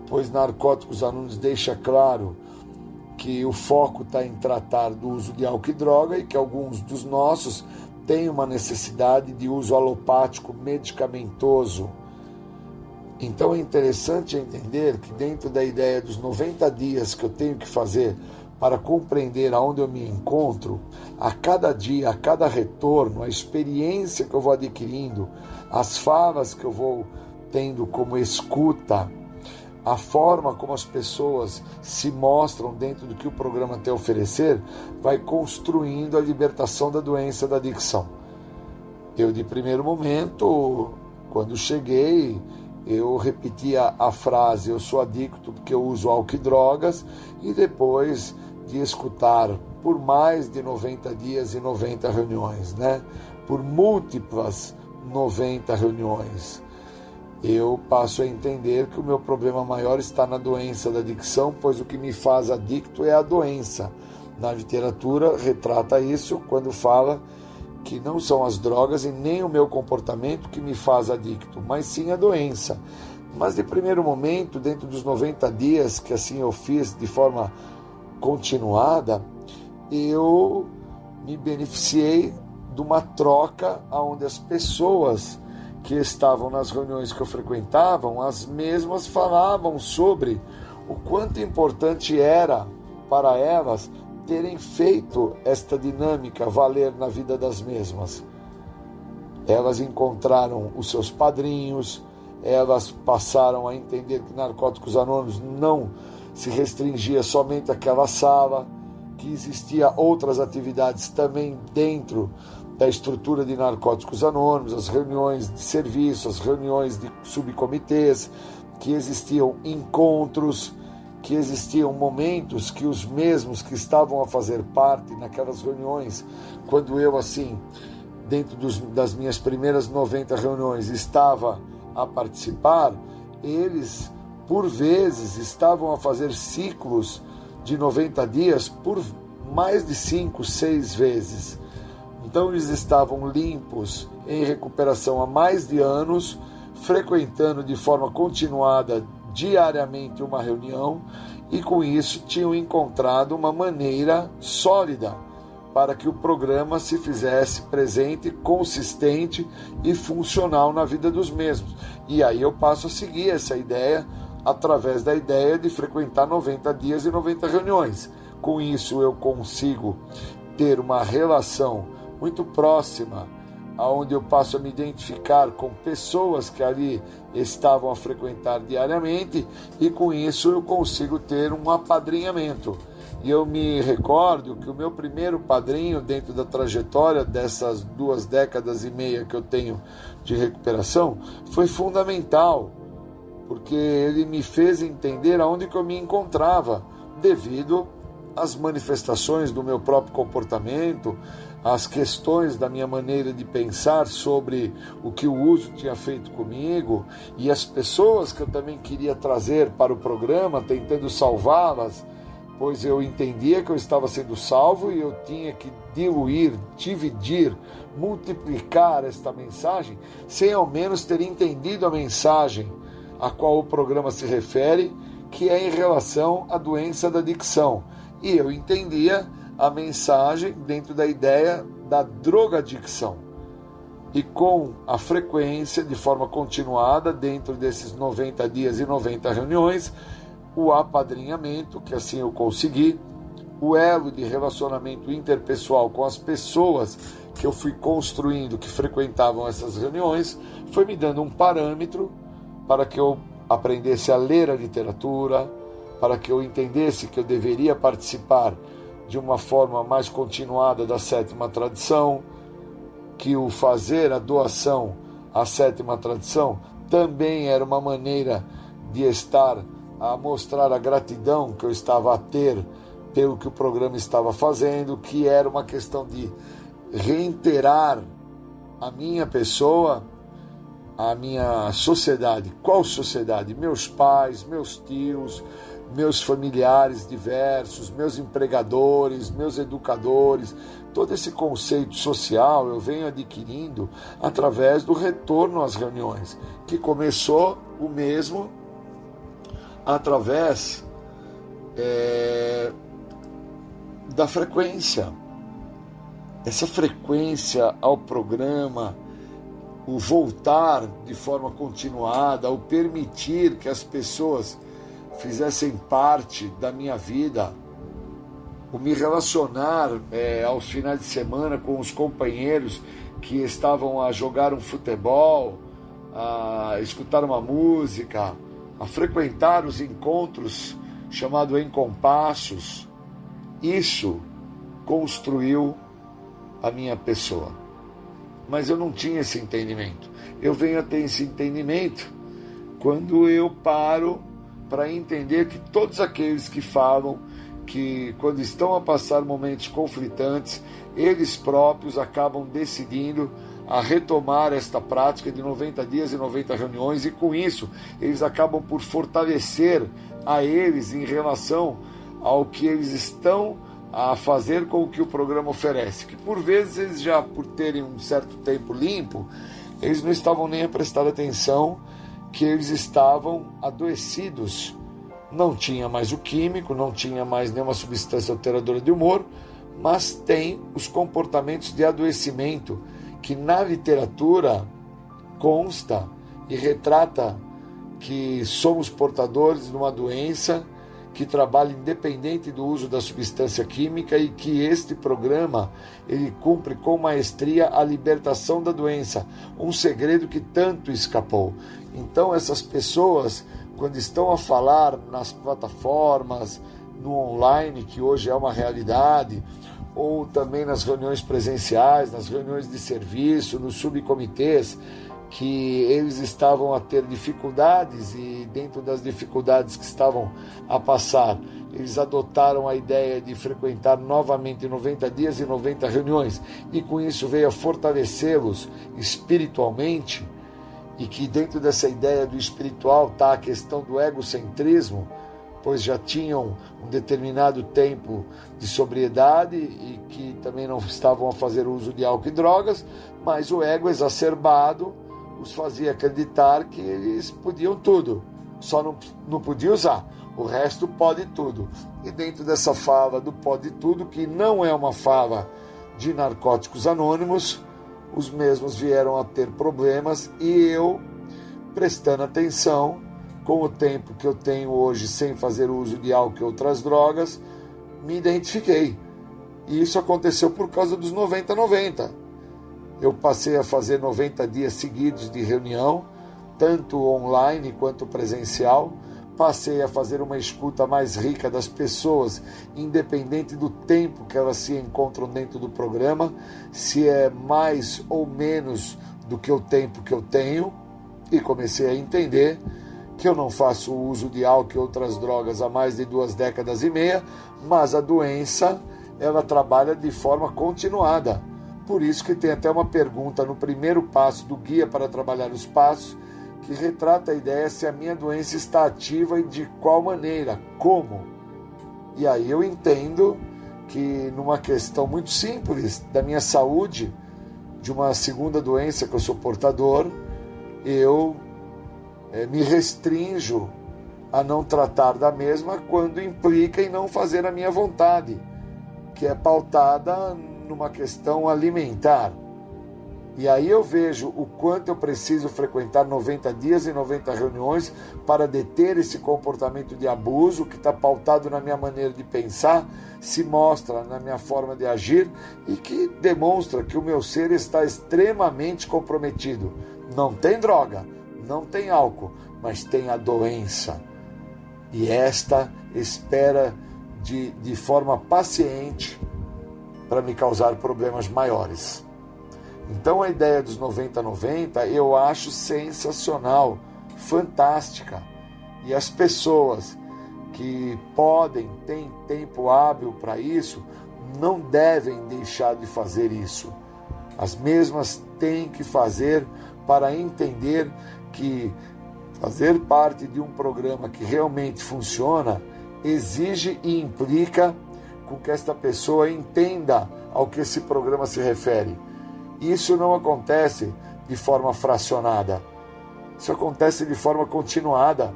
pois Narcóticos Anônimos deixa claro que o foco está em tratar do uso de álcool e droga, e que alguns dos nossos têm uma necessidade de uso alopático medicamentoso. Então é interessante entender que dentro da ideia dos 90 dias que eu tenho que fazer para compreender aonde eu me encontro, a cada dia, a cada retorno, a experiência que eu vou adquirindo, as falas que eu vou tendo como escuta, a forma como as pessoas se mostram dentro do que o programa tem a oferecer, vai construindo a libertação da doença da adicção. Eu, de primeiro momento, quando cheguei, eu repetia a frase: eu sou adicto porque eu uso álcool e drogas, e depois de escutar por mais de 90 dias e 90 reuniões, por múltiplas 90 reuniões, eu passo a entender que o meu problema maior está na doença da adicção, pois o que me faz adicto é a doença. Na literatura retrata isso quando fala que não são as drogas e nem o meu comportamento que me faz adicto, mas sim a doença. Mas de primeiro momento, dentro dos 90 dias, que assim eu fiz de forma continuada, eu me beneficiei de uma troca onde as pessoas que estavam nas reuniões que eu frequentavam, as mesmas falavam sobre o quanto importante era para elas terem feito esta dinâmica valer na vida das mesmas. Elas encontraram os seus padrinhos, elas passaram a entender que Narcóticos Anônimos não se restringia somente àquela sala, que existia outras atividades também dentro da estrutura de Narcóticos Anônimos, as reuniões de serviço, as reuniões de subcomitês, que existiam encontros, que existiam momentos que os mesmos que estavam a fazer parte naquelas reuniões, quando eu, assim, dentro das minhas primeiras 90 reuniões, estava a participar, eles, por vezes, estavam a fazer ciclos de 90 dias por mais de 5, 6 vezes. Então, eles estavam limpos, em recuperação há mais de anos, frequentando de forma continuada diariamente uma reunião, e com isso tinham encontrado uma maneira sólida para que o programa se fizesse presente, consistente e funcional na vida dos mesmos. E aí eu passo a seguir essa ideia através da ideia de frequentar 90 dias e 90 reuniões. Com isso eu consigo ter uma relação muito próxima onde eu passo a me identificar com pessoas que ali estavam a frequentar diariamente, e com isso eu consigo ter um apadrinhamento. E eu me recordo que o meu primeiro padrinho, dentro da trajetória dessas 2 décadas e meia que eu tenho de recuperação, foi fundamental, porque ele me fez entender aonde que eu me encontrava, devido às manifestações do meu próprio comportamento, as questões da minha maneira de pensar sobre o que o uso tinha feito comigo, e as pessoas que eu também queria trazer para o programa, tentando salvá-las, pois eu entendia que eu estava sendo salvo e eu tinha que diluir, dividir, multiplicar esta mensagem, sem ao menos ter entendido a mensagem a qual o programa se refere, que é em relação à doença da adicção. E eu entendia a mensagem dentro da ideia da drogadicção. E com a frequência, de forma continuada, dentro desses 90 dias e 90 reuniões, o apadrinhamento, que assim eu consegui, o elo de relacionamento interpessoal com as pessoas que eu fui construindo, que frequentavam essas reuniões, foi me dando um parâmetro para que eu aprendesse a ler a literatura, para que eu entendesse que eu deveria participar de uma forma mais continuada da 7ª tradição, que o fazer a doação à 7ª tradição também era uma maneira de estar a mostrar a gratidão que eu estava a ter pelo que o programa estava fazendo, que era uma questão de reiterar a minha pessoa, a minha sociedade. Qual sociedade? Meus pais, meus tios, meus familiares diversos, meus empregadores, meus educadores. Todo esse conceito social eu venho adquirindo através do retorno às reuniões, que começou o mesmo através da frequência. Essa frequência ao programa, o voltar de forma continuada, o permitir que as pessoas fizessem parte da minha vida, o me relacionar aos finais de semana com os companheiros que estavam a jogar um futebol, a escutar uma música, a frequentar os encontros chamados Encompassos. Isso construiu a minha pessoa. Mas eu não tinha esse entendimento. Eu venho a ter esse entendimento quando eu paro para entender que todos aqueles que falam que quando estão a passar momentos conflitantes, eles próprios acabam decidindo a retomar esta prática de 90 dias e 90 reuniões, e com isso eles acabam por fortalecer a eles em relação ao que eles estão a fazer com o que o programa oferece, que por vezes eles já, por terem um certo tempo limpo, eles não estavam nem a prestar atenção que eles estavam adoecidos. Não tinha mais o químico, não tinha mais nenhuma substância alteradora de humor, mas tem os comportamentos de adoecimento que na literatura consta e retrata que somos portadores de uma doença que trabalha independente do uso da substância química, e que este programa ele cumpre com maestria a libertação da doença, um segredo que tanto escapou. Então essas pessoas, quando estão a falar nas plataformas, no online, que hoje é uma realidade, ou também nas reuniões presenciais, nas reuniões de serviço, nos subcomitês, que eles estavam a ter dificuldades, e dentro das dificuldades que estavam a passar, eles adotaram a ideia de frequentar novamente 90 dias e 90 reuniões, e com isso veio a fortalecê-los espiritualmente, e que dentro dessa ideia do espiritual está a questão do egocentrismo, pois já tinham um determinado tempo de sobriedade e que também não estavam a fazer uso de álcool e drogas, mas o ego exacerbado os fazia acreditar que eles podiam tudo, só não podia usar, o resto pode tudo. E dentro dessa fala do pode tudo, que não é uma fala de Narcóticos Anônimos, os mesmos vieram a ter problemas, e eu, prestando atenção, com o tempo que eu tenho hoje sem fazer uso de álcool e outras drogas, me identifiquei. E isso aconteceu por causa dos 90-90. eu passei a fazer 90 dias seguidos de reunião, tanto online quanto presencial. Passei a fazer uma escuta mais rica das pessoas, independente do tempo que elas se encontram dentro do programa, se é mais ou menos do que o tempo que eu tenho, e comecei a entender que eu não faço uso de álcool e outras drogas há mais de 2 décadas e meia, mas a doença, ela trabalha de forma continuada. Por isso que tem até uma pergunta no primeiro passo do Guia para Trabalhar os Passos, que retrata a ideia se a minha doença está ativa e de qual maneira, como. E aí eu entendo que numa questão muito simples da minha saúde, de uma segunda doença que eu sou portador, eu me restrinjo a não tratar da mesma quando implica em não fazer a minha vontade, que é pautada numa questão alimentar. E aí eu vejo o quanto eu preciso frequentar 90 dias e 90 reuniões para deter esse comportamento de abuso que está pautado na minha maneira de pensar, se mostra na minha forma de agir e que demonstra que o meu ser está extremamente comprometido. Não tem droga, não tem álcool, mas tem a doença. E esta espera de forma paciente para me causar problemas maiores. Então a ideia dos 90-90 eu acho sensacional, fantástica. E as pessoas que podem, têm tempo hábil para isso, não devem deixar de fazer isso. As mesmas têm que fazer para entender que fazer parte de um programa que realmente funciona exige e implica com que esta pessoa entenda ao que esse programa se refere. Isso não acontece de forma fracionada. Isso acontece de forma continuada.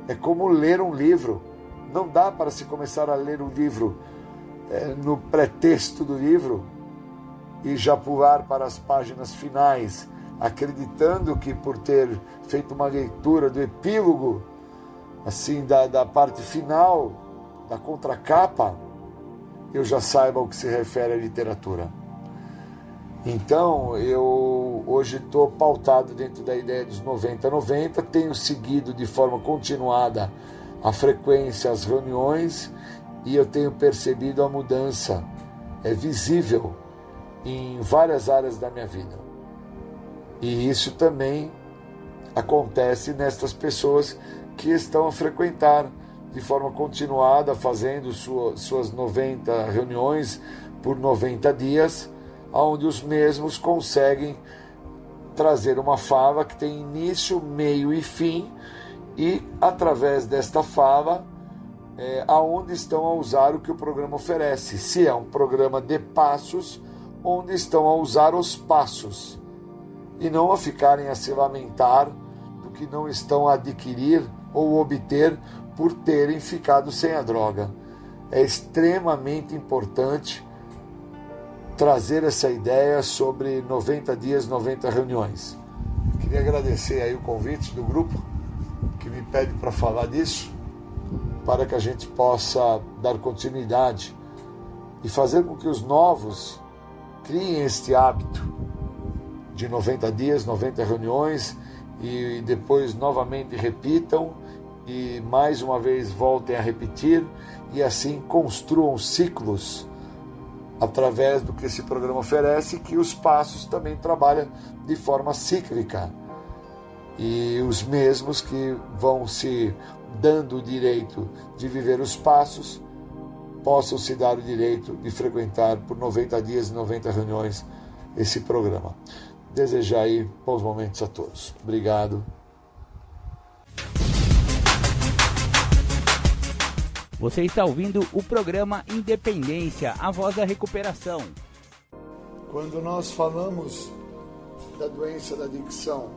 É como ler um livro. Não dá para se começar a ler um livro no pretexto do livro e já pular para as páginas finais, acreditando que por ter feito uma leitura do epílogo, assim, da parte final, da contracapa, eu já saiba ao que se refere à literatura. Então, eu hoje estou pautado dentro da ideia dos 90-90, tenho seguido de forma continuada a frequência, as reuniões, e eu tenho percebido a mudança, é visível em várias áreas da minha vida. E isso também acontece nestas pessoas que estão a frequentar de forma continuada, fazendo suas 90 reuniões por 90 dias, onde os mesmos conseguem trazer uma fala que tem início, meio e fim, e através desta fala, aonde estão a usar o que o programa oferece. Se é um programa de passos, onde estão a usar os passos, e não a ficarem a se lamentar do que não estão a adquirir ou obter por terem ficado sem a droga. É extremamente importante trazer essa ideia sobre 90 dias, 90 reuniões. Queria agradecer aí o convite do grupo que me pede para falar disso, para que a gente possa dar continuidade e fazer com que os novos criem este hábito de 90 dias, 90 reuniões e depois novamente repitam e mais uma vez voltem a repetir e assim construam ciclos através do que esse programa oferece, que os passos também trabalham de forma cíclica. E os mesmos que vão se dando o direito de viver os passos, possam se dar o direito de frequentar por 90 dias e 90 reuniões esse programa. Desejar aí bons momentos a todos. Obrigado. Você está ouvindo o programa Independência, a voz da recuperação. Quando nós falamos da doença da adicção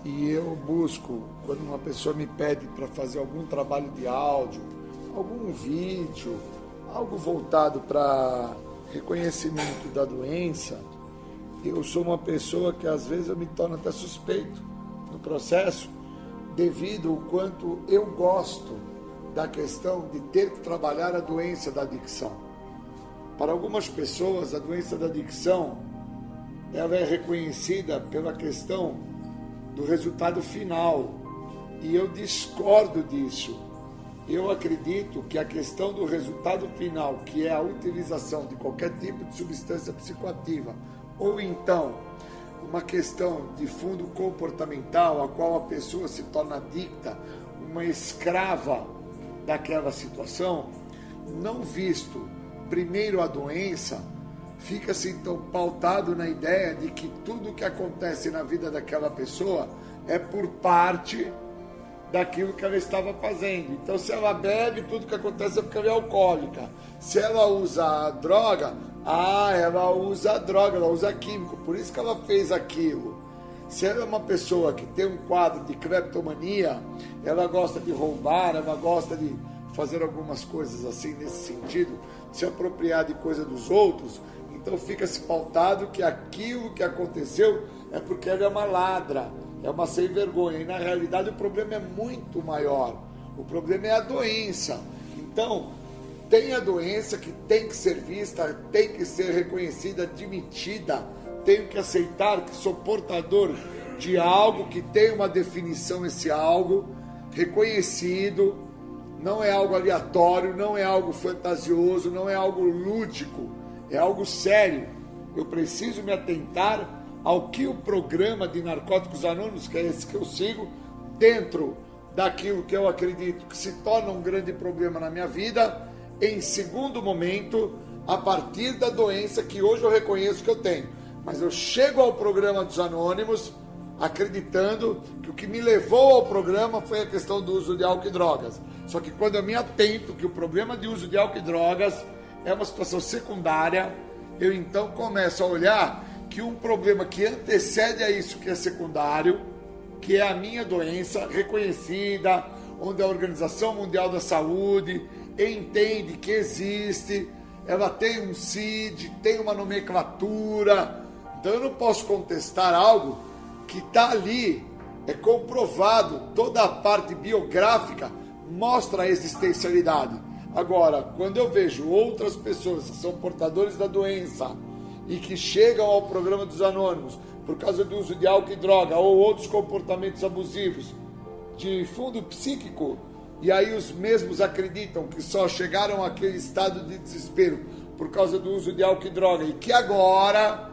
e eu busco, quando uma pessoa me pede para fazer algum trabalho de áudio, algum vídeo, algo voltado para reconhecimento da doença, eu sou uma pessoa que às vezes eu me torno até suspeito no processo, devido ao quanto eu gosto da questão de ter que trabalhar a doença da adicção. Para algumas pessoas, a doença da adicção ela é reconhecida pela questão do resultado final. E eu discordo disso. Eu acredito que a questão do resultado final, que é a utilização de qualquer tipo de substância psicoativa, ou então uma questão de fundo comportamental, a qual a pessoa se torna adicta, uma escrava daquela situação, não visto primeiro a doença, fica-se então pautado na ideia de que tudo que acontece na vida daquela pessoa é por parte daquilo que ela estava fazendo. Então, se ela bebe, tudo que acontece é porque ela é alcoólica. Se ela usa droga, ela usa droga, ela usa químico, por isso que ela fez aquilo. Se ela é uma pessoa que tem um quadro de cleptomania, ela gosta de roubar, ela gosta de fazer algumas coisas assim nesse sentido, se apropriar de coisa dos outros, então fica-se pautado que aquilo que aconteceu é porque ela é uma ladra, é uma sem vergonha. E na realidade o problema é muito maior. O problema é a doença. Então, tem a doença que tem que ser vista, tem que ser reconhecida, admitida. Tenho que aceitar que sou portador de algo que tem uma definição, esse algo reconhecido. Não é algo aleatório, não é algo fantasioso, não é algo lúdico, é algo sério. Eu preciso me atentar ao que o programa de Narcóticos Anônimos, que é esse que eu sigo, dentro daquilo que eu acredito que se torna um grande problema na minha vida, em segundo momento, a partir da doença que hoje eu reconheço que eu tenho. Mas eu chego ao programa dos Anônimos acreditando que o que me levou ao programa foi a questão do uso de álcool e drogas. Só que quando eu me atento que o problema de uso de álcool e drogas é uma situação secundária, eu então começo a olhar que um problema que antecede a isso que é secundário, que é a minha doença reconhecida, onde a Organização Mundial da Saúde entende que existe, ela tem um CID, tem uma nomenclatura, então eu não posso contestar algo que está ali, é comprovado, toda a parte biográfica mostra a existencialidade. Agora, quando eu vejo outras pessoas que são portadores da doença e que chegam ao programa dos Anônimos por causa do uso de álcool e droga ou outros comportamentos abusivos de fundo psíquico, e aí os mesmos acreditam que só chegaram àquele estado de desespero por causa do uso de álcool e droga, e que agora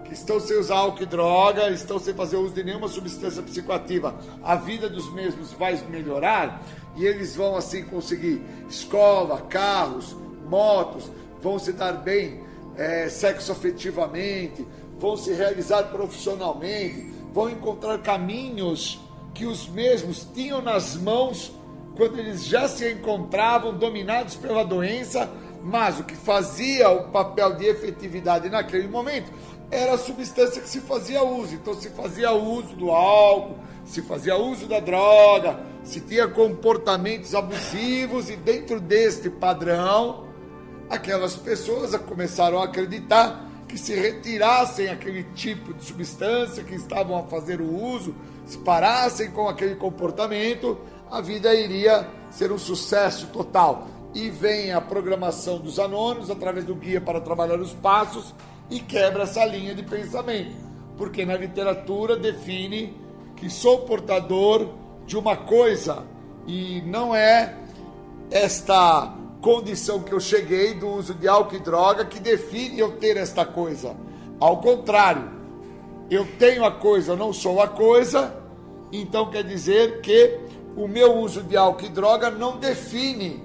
que estão sem usar álcool e droga, estão sem fazer uso de nenhuma substância psicoativa, a vida dos mesmos vai melhorar, e eles vão assim conseguir escola, carros, motos, vão se dar bem sexoafetivamente, vão se realizar profissionalmente, vão encontrar caminhos que os mesmos tinham nas mãos quando eles já se encontravam dominados pela doença, mas o que fazia o papel de efetividade naquele momento era a substância que se fazia uso. Então se fazia uso do álcool, se fazia uso da droga, se tinha comportamentos abusivos, e dentro deste padrão, aquelas pessoas começaram a acreditar que se retirassem aquele tipo de substância que estavam a fazer o uso, se parassem com aquele comportamento, a vida iria ser um sucesso total. E vem a programação dos Anônimos, através do Guia para Trabalhar os Passos, e quebra essa linha de pensamento. Porque na literatura define que sou portador de uma coisa, e não é esta condição que eu cheguei do uso de álcool e droga que define eu ter esta coisa. Ao contrário, eu tenho a coisa, eu não sou a coisa, então quer dizer que o meu uso de álcool e droga não define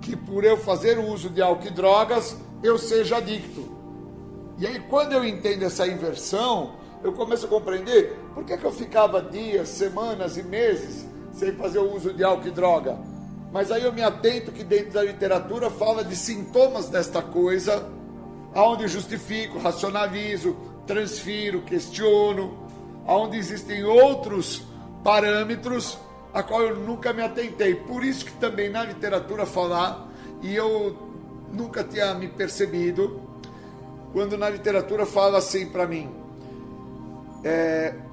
que por eu fazer o uso de álcool e drogas eu seja adicto. E aí quando eu entendo essa inversão, eu começo a compreender por que eu ficava dias, semanas e meses sem fazer o uso de álcool e droga. Mas aí eu me atento que dentro da literatura fala de sintomas desta coisa, aonde eu justifico, racionalizo, transfiro, questiono, aonde existem outros parâmetros a qual eu nunca me atentei. Por isso que também na literatura falar, e eu nunca tinha me percebido, quando na literatura fala assim para mim,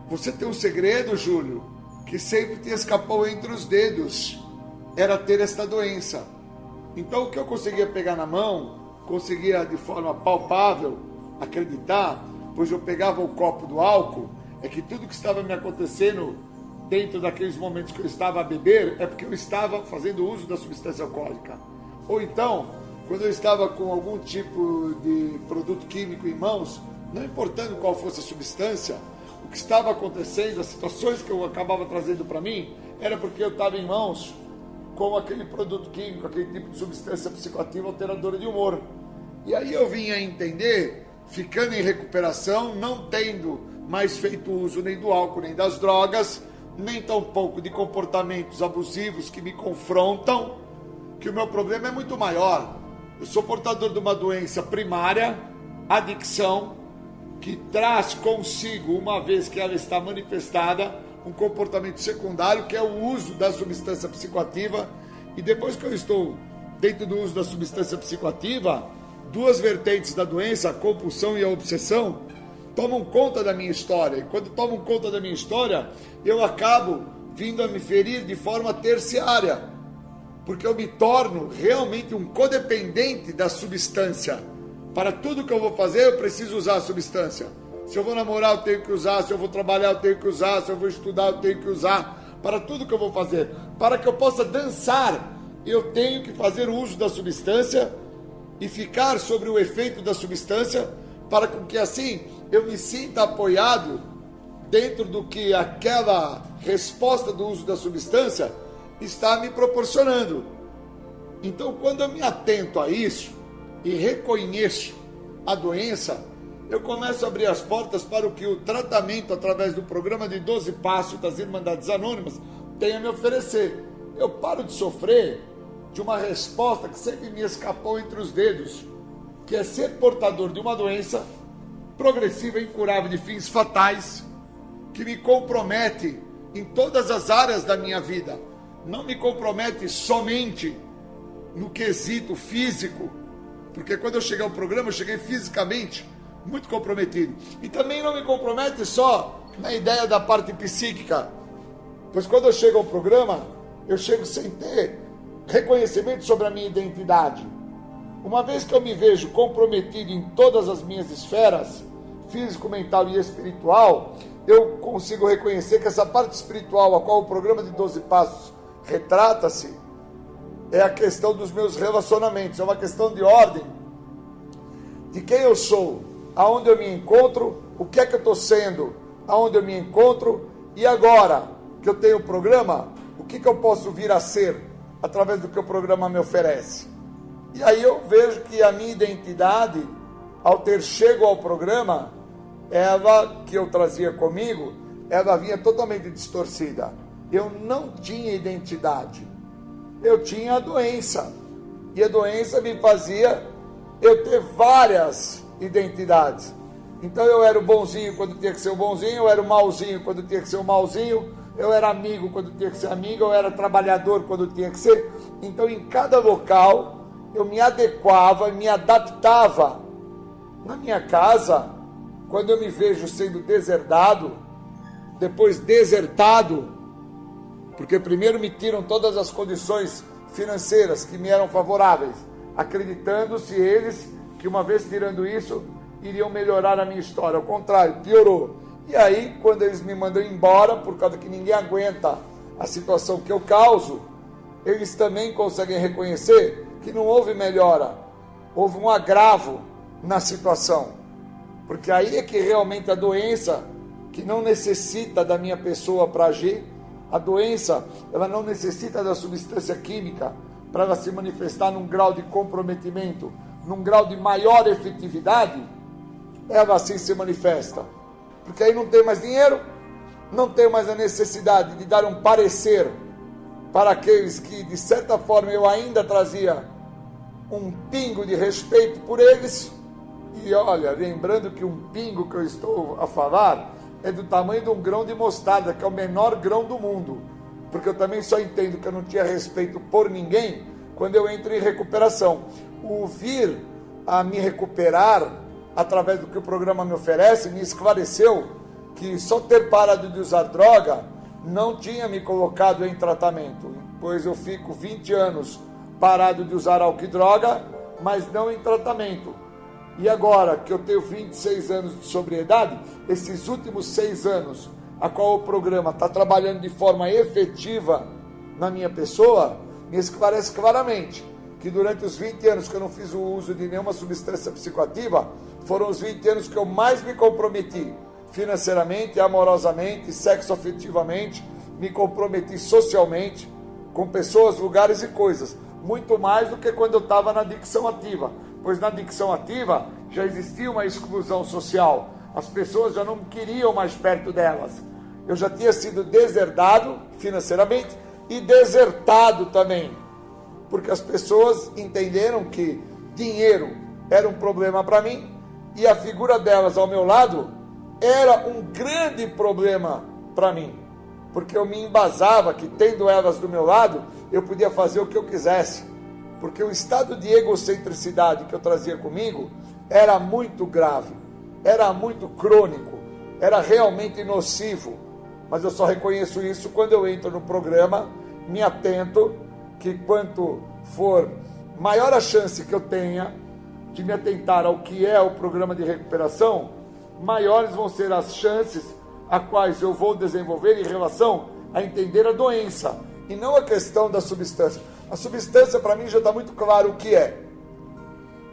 você tem um segredo, Júlio, que sempre te escapou entre os dedos, era ter esta doença. Então o que eu conseguia pegar na mão, conseguia de forma palpável acreditar, pois eu pegava o copo do álcool, é que tudo que estava me acontecendo dentro daqueles momentos que eu estava a beber, é porque eu estava fazendo uso da substância alcoólica. Ou então, quando eu estava com algum tipo de produto químico em mãos, não importando qual fosse a substância, o que estava acontecendo, as situações que eu acabava trazendo para mim, era porque eu estava em mãos com aquele produto químico, aquele tipo de substância psicoativa alteradora de humor. E aí eu vim a entender, ficando em recuperação, não tendo mais feito uso nem do álcool, nem das drogas, nem tampouco de comportamentos abusivos que me confrontam, que o meu problema é muito maior. Eu sou portador de uma doença primária, adicção, que traz consigo, uma vez que ela está manifestada, um comportamento secundário, que é o uso da substância psicoativa. E depois que eu estou dentro do uso da substância psicoativa, duas vertentes da doença, a compulsão e a obsessão, tomam conta da minha história. E quando tomam conta da minha história, eu acabo vindo a me ferir de forma terciária, porque eu me torno realmente um codependente da substância. Para tudo que eu vou fazer, eu preciso usar a substância. Se eu vou namorar, eu tenho que usar. Se eu vou trabalhar, eu tenho que usar. Se eu vou estudar, eu tenho que usar. Para tudo que eu vou fazer. Para que eu possa dançar, eu tenho que fazer uso da substância e ficar sobre o efeito da substância, para que assim eu me sinta apoiado dentro do que aquela resposta do uso da substância está me proporcionando. Então, quando eu me atento a isso e reconheço a doença, eu começo a abrir as portas para o que o tratamento, através do programa de 12 Passos das Irmandades Anônimas, tem a me oferecer. Eu paro de sofrer de uma resposta que sempre me escapou entre os dedos, que é ser portador de uma doença progressiva e incurável de fins fatais, que me compromete em todas as áreas da minha vida. Não me compromete somente no quesito físico, porque quando eu cheguei ao programa, eu cheguei fisicamente muito comprometido. E também não me compromete só na ideia da parte psíquica, pois quando eu chego ao programa, eu chego sem ter reconhecimento sobre a minha identidade. Uma vez que eu me vejo comprometido em todas as minhas esferas, físico, mental e espiritual, eu consigo reconhecer que essa parte espiritual, a qual o programa de 12 Passos retrata-se, é a questão dos meus relacionamentos, é uma questão de ordem, de quem eu sou, aonde eu me encontro, o que é que eu estou sendo, aonde eu me encontro, e agora que eu tenho o programa, o que eu posso vir a ser através do que o programa me oferece. E aí eu vejo que a minha identidade, ao ter chego ao programa, ela que eu trazia comigo, ela vinha totalmente distorcida. Eu não tinha identidade, eu tinha a doença, e a doença me fazia eu ter várias identidades. Então eu era o bonzinho quando tinha que ser o bonzinho, eu era o malzinho quando tinha que ser o malzinho, eu era amigo quando tinha que ser amigo, eu era trabalhador quando tinha que ser. Então em cada local eu me adequava, me adaptava. Na minha casa, quando eu me vejo sendo deserdado, depois desertado, porque primeiro me tiram todas as condições financeiras que me eram favoráveis, acreditando-se eles que uma vez tirando isso, iriam melhorar a minha história. Ao contrário, piorou. E aí, quando eles me mandam embora, por causa que ninguém aguenta a situação que eu causo, eles também conseguem reconhecer que não houve melhora, houve um agravo na situação. Porque aí é que realmente a doença, que não necessita da minha pessoa para agir, a doença, ela não necessita da substância química para ela se manifestar num grau de comprometimento, num grau de maior efetividade, ela assim se manifesta. Porque aí não tem mais dinheiro, não tem mais a necessidade de dar um parecer para aqueles que, de certa forma, eu ainda trazia um pingo de respeito por eles. E olha, lembrando que um pingo que eu estou a falar é do tamanho de um grão de mostarda, que é o menor grão do mundo. Porque eu também só entendo que eu não tinha respeito por ninguém quando eu entro em recuperação. O vir a me recuperar através do que o programa me oferece, me esclareceu que só ter parado de usar droga não tinha me colocado em tratamento, pois eu fico 20 anos parado de usar álcool e droga, mas não em tratamento. E agora que eu tenho 26 anos de sobriedade, esses últimos 6 anos, a qual o programa está trabalhando de forma efetiva na minha pessoa, me esclarece claramente que durante os 20 anos que eu não fiz o uso de nenhuma substância psicoativa, foram os 20 anos que eu mais me comprometi financeiramente, amorosamente, sexoafetivamente, me comprometi socialmente com pessoas, lugares e coisas, muito mais do que quando eu estava na adicção ativa, pois na adicção ativa já existia uma exclusão social, as pessoas já não me queriam mais perto delas, eu já tinha sido deserdado financeiramente e desertado também, porque as pessoas entenderam que dinheiro era um problema para mim e a figura delas ao meu lado era um grande problema para mim, porque eu me embasava que tendo elas do meu lado, eu podia fazer o que eu quisesse, porque o estado de egocentricidade que eu trazia comigo era muito grave, era muito crônico, era realmente nocivo, mas eu só reconheço isso quando eu entro no programa, me atento que quanto for maior a chance que eu tenha de me atentar ao que é o programa de recuperação, maiores vão ser as chances a quais eu vou desenvolver em relação a entender a doença e não a questão da substância. A substância para mim já está muito claro o que é.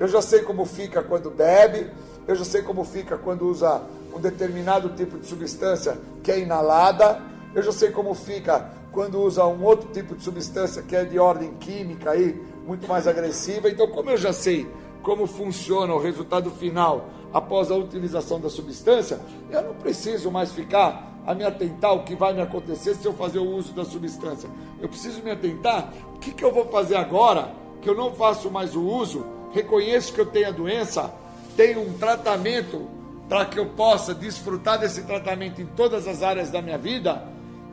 Eu já sei como fica quando bebe, eu já sei como fica quando usa um determinado tipo de substância que é inalada, eu já sei como fica quando usa um outro tipo de substância que é de ordem química aí, muito mais agressiva. Então, como eu já sei como funciona o resultado final após a utilização da substância, eu não preciso mais ficar a me atentar ao que vai me acontecer se eu fazer o uso da substância. Eu preciso me atentar o que eu vou fazer agora que eu não faço mais o uso, reconheço que eu tenho a doença, tenho um tratamento para que eu possa desfrutar desse tratamento em todas as áreas da minha vida.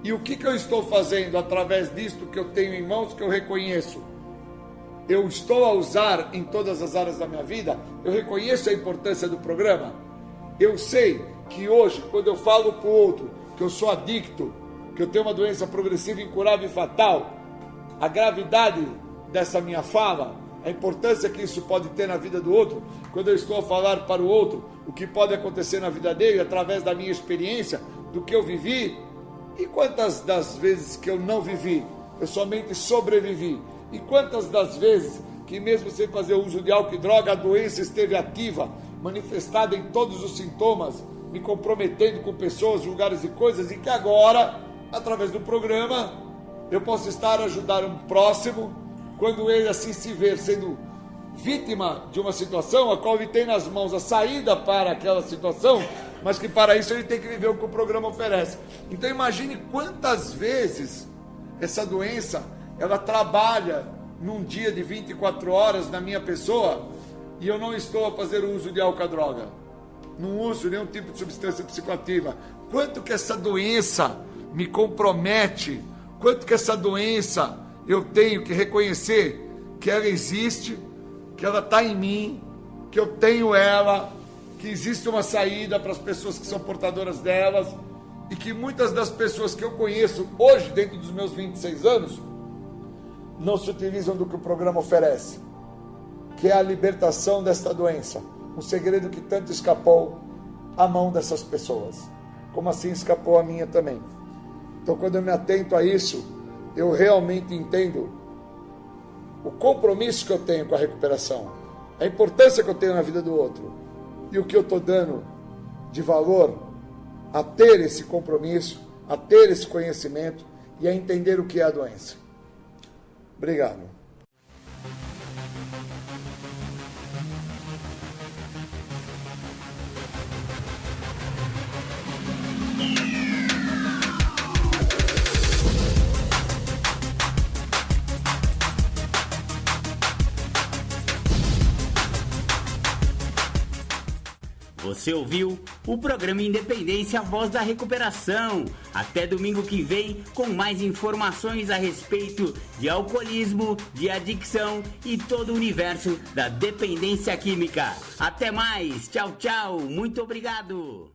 E o que eu estou fazendo através disto que eu tenho em mãos, que eu reconheço? Eu estou a usar em todas as áreas da minha vida? Eu reconheço a importância do programa? Eu sei que hoje, quando eu falo para o outro que eu sou adicto, que eu tenho uma doença progressiva, incurável e fatal, a gravidade dessa minha fala, a importância que isso pode ter na vida do outro, quando eu estou a falar para o outro o que pode acontecer na vida dele, através da minha experiência, do que eu vivi. E quantas das vezes que eu não vivi, eu somente sobrevivi? E quantas das vezes que mesmo sem fazer uso de álcool e droga, a doença esteve ativa, manifestada em todos os sintomas, me comprometendo com pessoas, lugares e coisas, e que agora, através do programa, eu posso estar a ajudar um próximo, quando ele assim se ver sendo vítima de uma situação, a qual ele tem nas mãos a saída para aquela situação, mas que para isso ele tem que viver o que o programa oferece. Então imagine quantas vezes essa doença, ela trabalha num dia de 24 horas na minha pessoa, e eu não estou a fazer o uso de álcool e droga, não uso nenhum tipo de substância psicoativa. Quanto que essa doença me compromete, quanto que essa doença eu tenho que reconhecer que ela existe, que ela está em mim, que eu tenho ela, que existe uma saída para as pessoas que são portadoras delas, e que muitas das pessoas que eu conheço hoje, dentro dos meus 26 anos, não se utilizam do que o programa oferece, que é a libertação desta doença, um segredo que tanto escapou à mão dessas pessoas, como assim escapou a minha também. Então, quando eu me atento a isso, eu realmente entendo o compromisso que eu tenho com a recuperação, a importância que eu tenho na vida do outro, e o que eu estou dando de valor a ter esse compromisso, a ter esse conhecimento e a entender o que é a doença. Obrigado. Você ouviu o programa Independência, a voz da recuperação. Até domingo que vem com mais informações a respeito de alcoolismo, de adicção e todo o universo da dependência química. Até mais, tchau, tchau, muito obrigado.